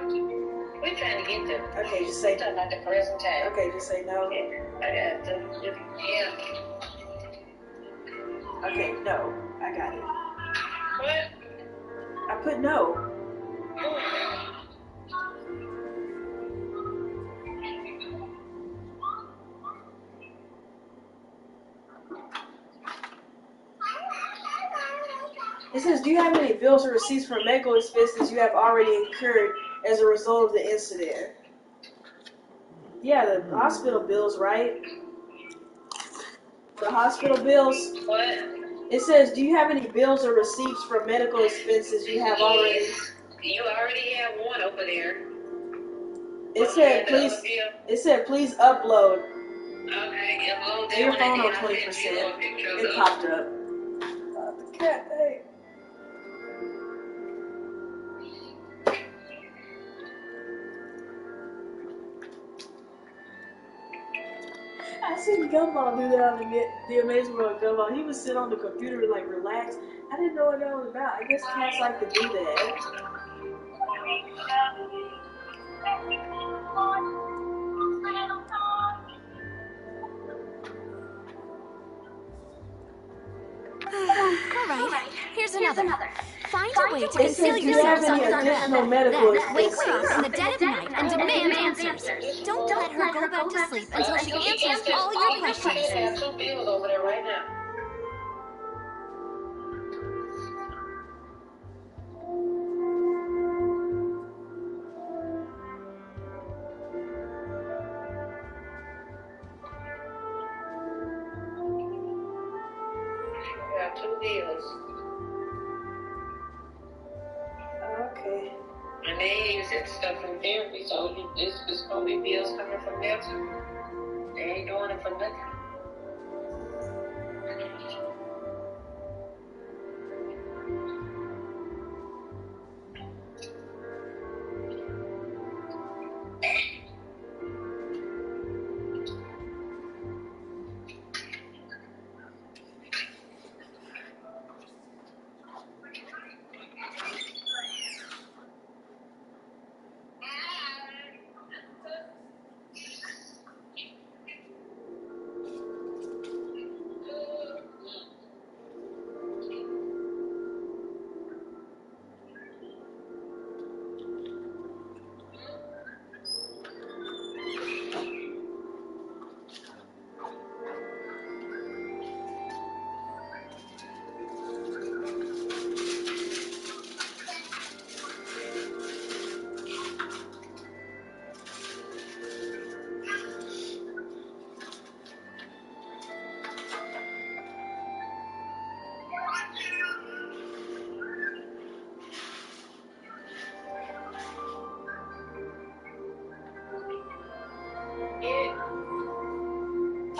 [SPEAKER 4] we're trying to get them.
[SPEAKER 13] Okay, just say.
[SPEAKER 4] Talking about the present time.
[SPEAKER 13] Okay, just say no.
[SPEAKER 4] I got them. Yeah.
[SPEAKER 13] Okay, no, I got it.
[SPEAKER 4] What?
[SPEAKER 13] I put no. It says, do you have any bills or receipts for medical expenses you have already incurred as a result of the incident? Yeah, the hospital bills, right? The hospital bills?
[SPEAKER 4] What?
[SPEAKER 13] It says, do you have any bills or receipts for medical expenses you have already?
[SPEAKER 4] You already have one over there.
[SPEAKER 13] It said, please upload.
[SPEAKER 4] Okay, upload that
[SPEAKER 13] Your
[SPEAKER 4] one
[SPEAKER 13] phone
[SPEAKER 4] and
[SPEAKER 13] on
[SPEAKER 4] then I'll
[SPEAKER 13] 20%.
[SPEAKER 4] send you a picture of
[SPEAKER 13] It
[SPEAKER 4] the
[SPEAKER 13] popped up. The cat, hey. I seen Gumball do that on the Amazing World of Gumball. He would sit on the computer and like relax. I didn't know what that was about. I guess cats like to do that.
[SPEAKER 12] Alright, here's another. Find a way to conceal
[SPEAKER 13] Do you
[SPEAKER 12] yourself
[SPEAKER 13] have any
[SPEAKER 12] under her
[SPEAKER 13] additional
[SPEAKER 12] bed.
[SPEAKER 13] medical
[SPEAKER 12] Then wake
[SPEAKER 13] expenses?
[SPEAKER 12] her up in the dead of night and demand answers. Don't let her go back to sleep until she answers all your questions.
[SPEAKER 4] I have two bills over there right now. I have two bills.
[SPEAKER 13] Okay.
[SPEAKER 4] And they use that stuff from therapy, so this is going to be bills coming from there too. They ain't doing it for nothing.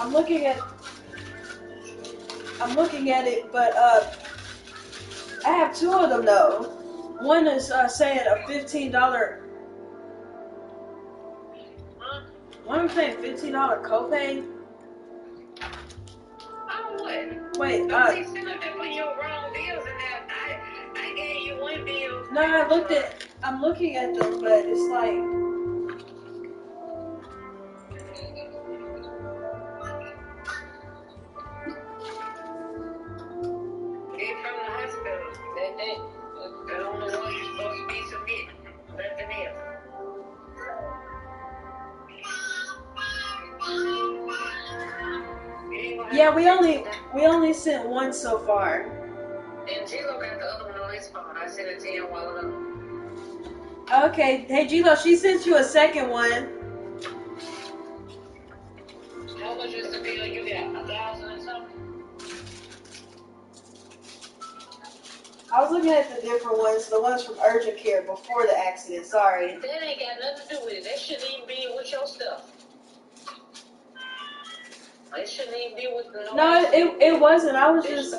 [SPEAKER 13] I'm looking at it, but I have two of them though. One is saying a $15. One I'm saying $15 copay.
[SPEAKER 4] Oh, what?
[SPEAKER 13] Wait,
[SPEAKER 4] They sent up there for your wrong bills and that I gave you one bill.
[SPEAKER 13] no, I'm looking at them, but it's like.
[SPEAKER 4] They're from the hospital. They don't know what you're supposed to be submitting. Nothing else.
[SPEAKER 13] Yeah, we only sent one so far.
[SPEAKER 4] And G-Lo got the other one on his phone. I sent it to him while ago.
[SPEAKER 13] Okay, hey G-Lo, she sent you a second one.
[SPEAKER 4] How much is the bill you got? 1,000 or something?
[SPEAKER 13] I was looking at the different ones, the ones from urgent care before the accident. Sorry.
[SPEAKER 4] That ain't got nothing to do with it. That shouldn't even be with your stuff. It shouldn't even be with the
[SPEAKER 13] No, it wasn't. I was just.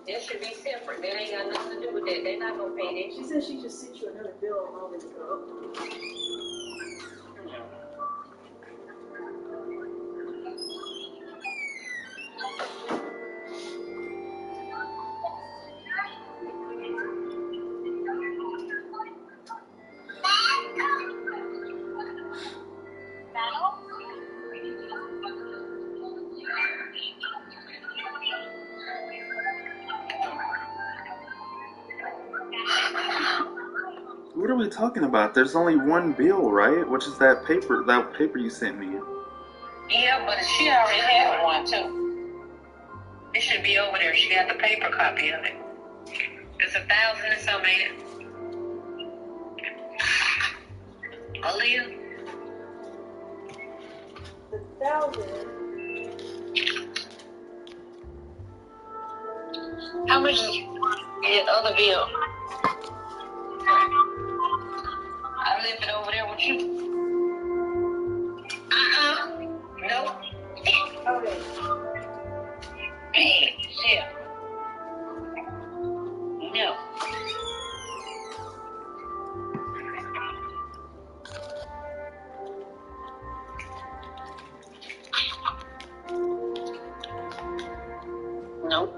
[SPEAKER 4] It should be separate. That ain't got nothing to do with that. They're not gonna pay that.
[SPEAKER 13] She said she just sent you another bill a moment ago.
[SPEAKER 3] What are we talking about? There's only one bill, right? Which is that paper you sent me.
[SPEAKER 4] Yeah, but she already had one too. It should be over there. She got the paper copy of it. It's 1,000 and something. Aaliyah?
[SPEAKER 13] 1,000.
[SPEAKER 4] How much is the other bill? I left it over there with you. Nope.
[SPEAKER 13] Okay.
[SPEAKER 4] Hey, shit. No. Nope.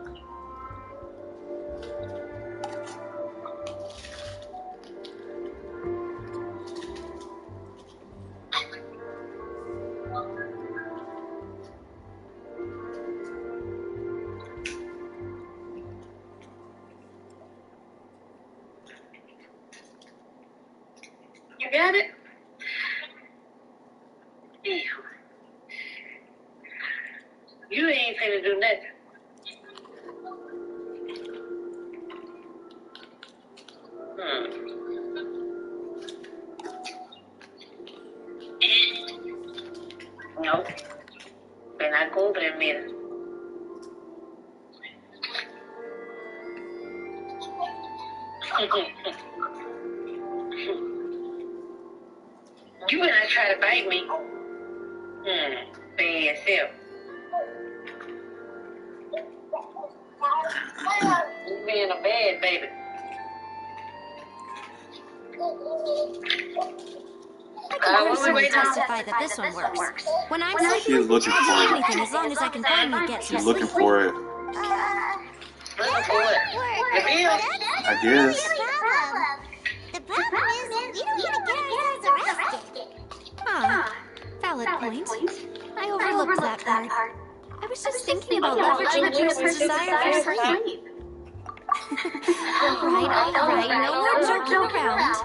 [SPEAKER 4] You got it? Yeah. You ain't finna do nothing. Nope. They're not go over there a minute. You better not try to bite me. Bad self. You being a bad baby.
[SPEAKER 12] I can personally testify that this one works. When I'm
[SPEAKER 3] She's
[SPEAKER 12] sleeping,
[SPEAKER 3] looking
[SPEAKER 12] I'll do
[SPEAKER 3] for
[SPEAKER 12] anything
[SPEAKER 3] it.
[SPEAKER 12] as long as I can finally get some
[SPEAKER 3] She's
[SPEAKER 12] sleep.
[SPEAKER 3] looking for it.
[SPEAKER 4] Looking for what? The bill?
[SPEAKER 3] I guess.
[SPEAKER 5] The problem is, we don't want to get ourselves arrested.
[SPEAKER 12] Valid point. I overlooked that part. I was just thinking about leveraging a person's desire for sleep. Alright, no more joking around.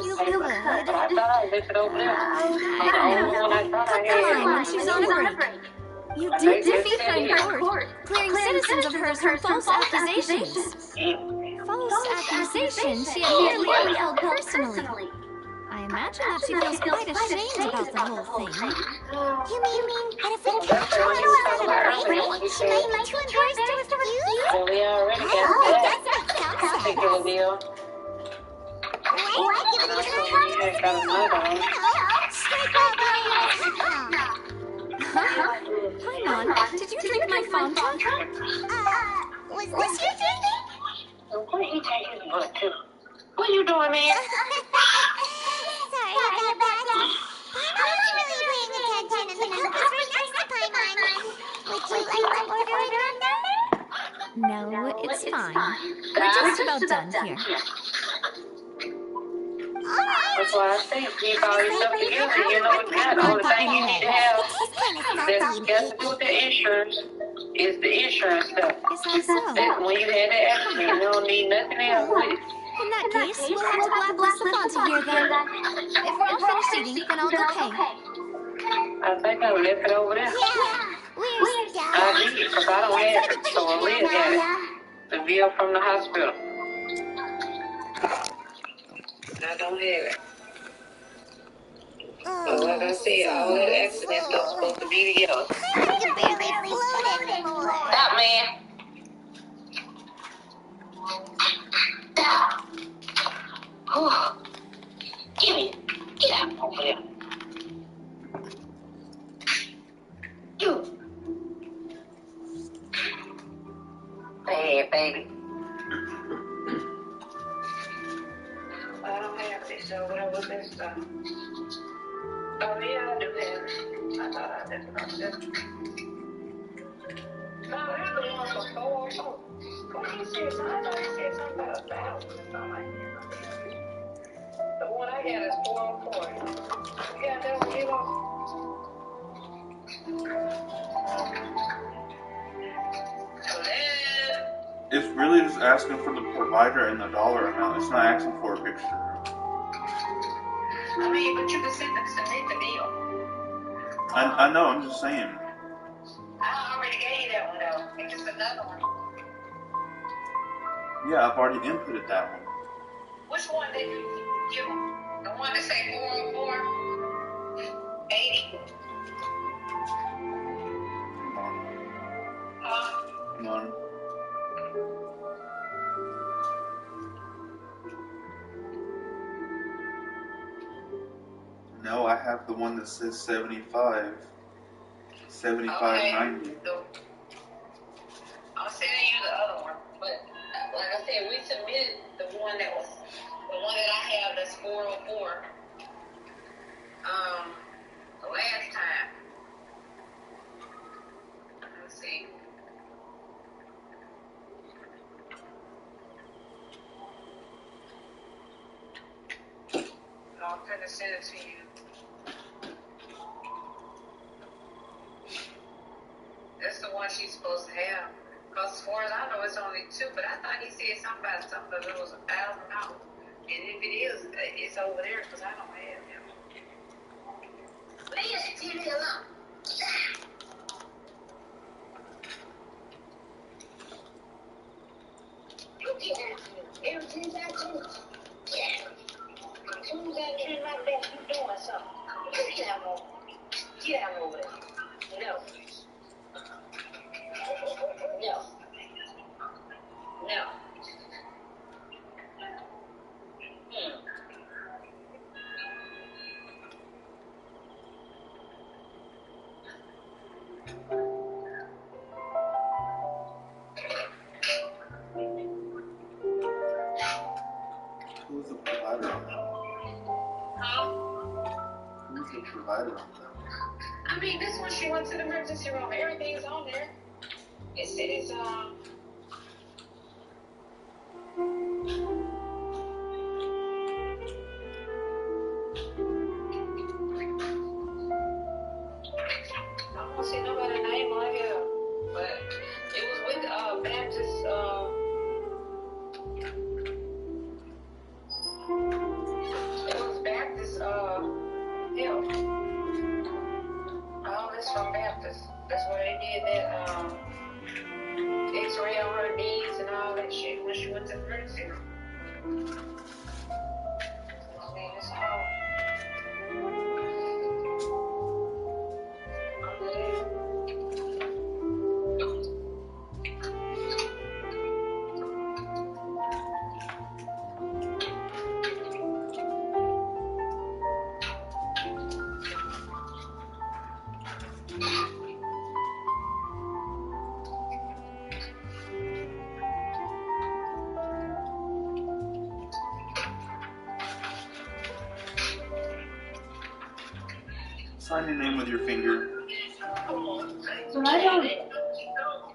[SPEAKER 12] You could.
[SPEAKER 4] I thought I left it over there.
[SPEAKER 12] Cut the line when she's on break. You did defeat her in court, clearing citizens of hers from false accusations. False accusations she had merely upheld personally. I imagine that she feels quite ashamed about the whole thing.
[SPEAKER 5] You mean that if we catch her while she's on a break, she might be too embarrassed to refuse?
[SPEAKER 4] Well, we already got
[SPEAKER 5] That's
[SPEAKER 4] that particular bill.
[SPEAKER 5] Why give it to her? straight bubbles!
[SPEAKER 9] Huh? Paimon, did you drink my Fontaine?
[SPEAKER 5] Was this your drink?
[SPEAKER 4] Where you take his butt to? What you doing, man?
[SPEAKER 5] Sorry about that. Paimon wasn't really paying attention, and the cup was right next to Paimon. Would you like to order another?
[SPEAKER 14] No, it's fine. We're just about done here.
[SPEAKER 4] That's why I say, keep all your stuff together. You know what that all the thing you need to have that's got to do with the insurance is the insurance stuff.
[SPEAKER 14] Is that so?
[SPEAKER 4] That's when you had that accident, you don't need nothing else with it.
[SPEAKER 12] In that case, we'll have to blacklist the Fontaine here then. If we're all finished eating, then I'll go pay.
[SPEAKER 4] I think I left it over there.
[SPEAKER 5] Yeah, we're done.
[SPEAKER 4] I did, because I don't have it, so Liz had it. The bill from the hospital. I don't have it. But like I said, all that accident stuff's supposed to be together.
[SPEAKER 5] I can barely float anymore.
[SPEAKER 4] Stop, man. Stop. Give me. Get out over there. You. Bad baby. I don't have this, so what was this stuff? Oh, yeah, I do have it. I thought I did it. No, that's the one before. What did he say? I thought he said something about 1,000 or something like that. The one I got is 404. Yeah, that was you.
[SPEAKER 3] It's really just asking for the provider and the dollar amount. It's not asking for a picture.
[SPEAKER 4] I mean, but you can send the bill.
[SPEAKER 3] I know, I'm just saying.
[SPEAKER 4] I already gave you that one, though. It's just another one.
[SPEAKER 3] Yeah, I've already inputted that one.
[SPEAKER 4] Which one did you give? The one that say 404? 80?
[SPEAKER 3] None. No, I have the one that says 75. 75.90.
[SPEAKER 4] I'll send you the other one. But like I said, we submitted the one that was the one that I have that's 404. The last time. Let's see. I'm gonna send it to you. That's the one she's supposed to have. Because as far as I know, it's only 2. But I thought he said something about something that it was $1,000. And if it is, it's over there because I don't have him. Leave that TV alone. You get out of here. Everything's out of here. Yeah. As soon as I turn my back, you doing something. Get out over there. Get out over there. No. No. No.
[SPEAKER 3] Who's the provider on that?
[SPEAKER 4] Huh?
[SPEAKER 3] Who's the provider on that?
[SPEAKER 4] I mean, this one she went to the emergency room. Everything's on there. It said it's I don't see nobody's name on here, but it was with Baptist. It was Baptist Health. All this from Baptist. That's where they did that X-ray
[SPEAKER 3] Sign your name with your finger.
[SPEAKER 13] But I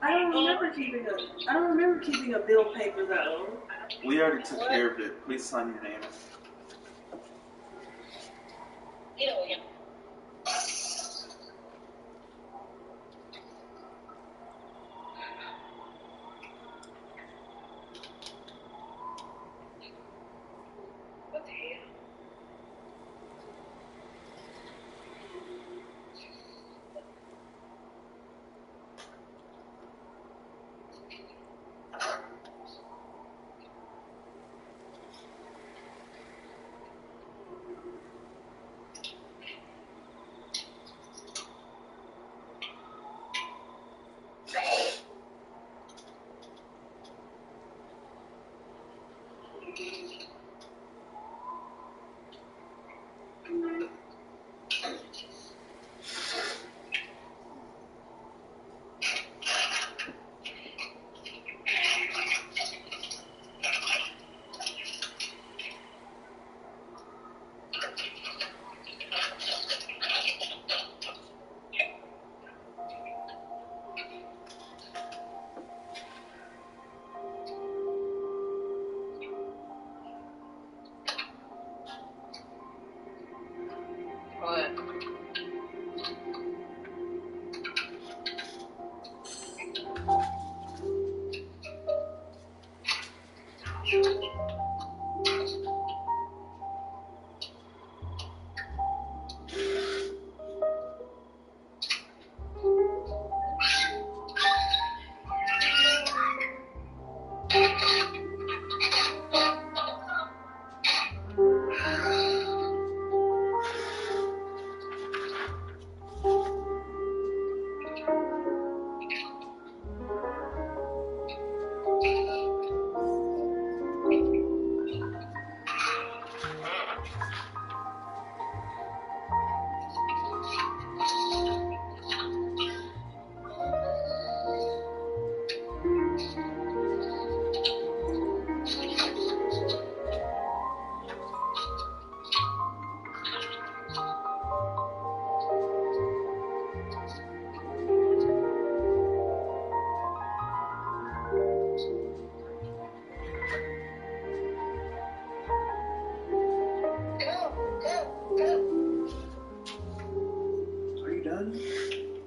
[SPEAKER 13] don't remember keeping a bill paper though.
[SPEAKER 3] We already took care of it. Please sign your name.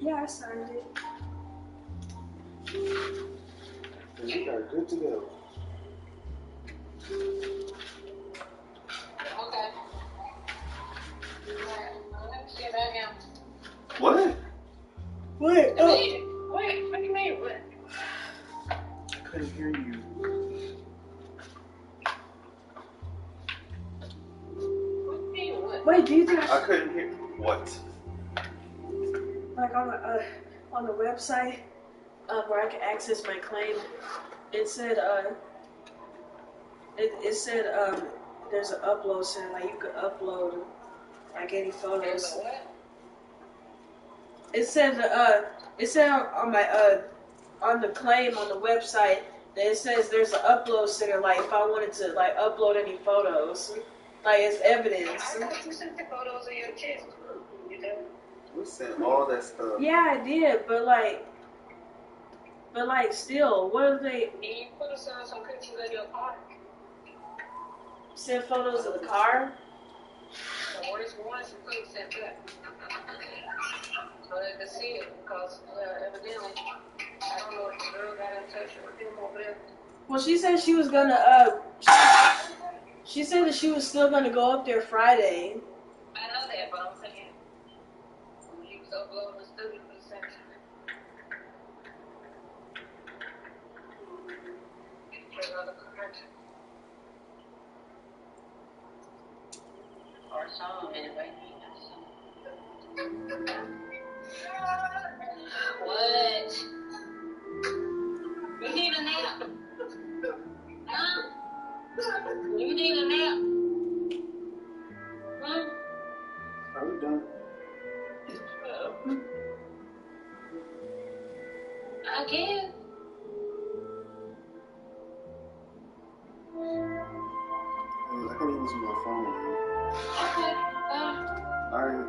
[SPEAKER 13] Yeah, I signed it.
[SPEAKER 3] Then we are good to go.
[SPEAKER 4] Okay. Let's get back in.
[SPEAKER 3] What?
[SPEAKER 13] Wait,
[SPEAKER 4] Wait, what do you mean? What?
[SPEAKER 3] I couldn't hear you.
[SPEAKER 13] Wait, do you think
[SPEAKER 3] I couldn't hear. What?
[SPEAKER 13] like on the website where I can access my claim? It said it said there's an upload center, like you could upload like any photos. It said on my on the claim on the website that it says there's an upload center, like if I wanted to like upload any photos, like as evidence.
[SPEAKER 4] I thought you sent the photos of your chest. You did?
[SPEAKER 3] We sent all that stuff.
[SPEAKER 13] Yeah, I did, but still, what if they
[SPEAKER 4] You put us on some pictures of your car.
[SPEAKER 13] send photos of the car?
[SPEAKER 4] So where's one you could send that? So they could see it, because evidently, I don't know if the girl got in touch with him over there.
[SPEAKER 13] Well, she said she was gonna she said that she was still gonna go up there Friday.
[SPEAKER 4] I know that, but I'm saying when he was uploading the stuff, he sent it. Or song, anyway. What? You need a nap? Huh? You need a nap? Huh?
[SPEAKER 3] Are we done?
[SPEAKER 4] I can.
[SPEAKER 3] I can't use my phone.
[SPEAKER 4] Okay.
[SPEAKER 3] Alright.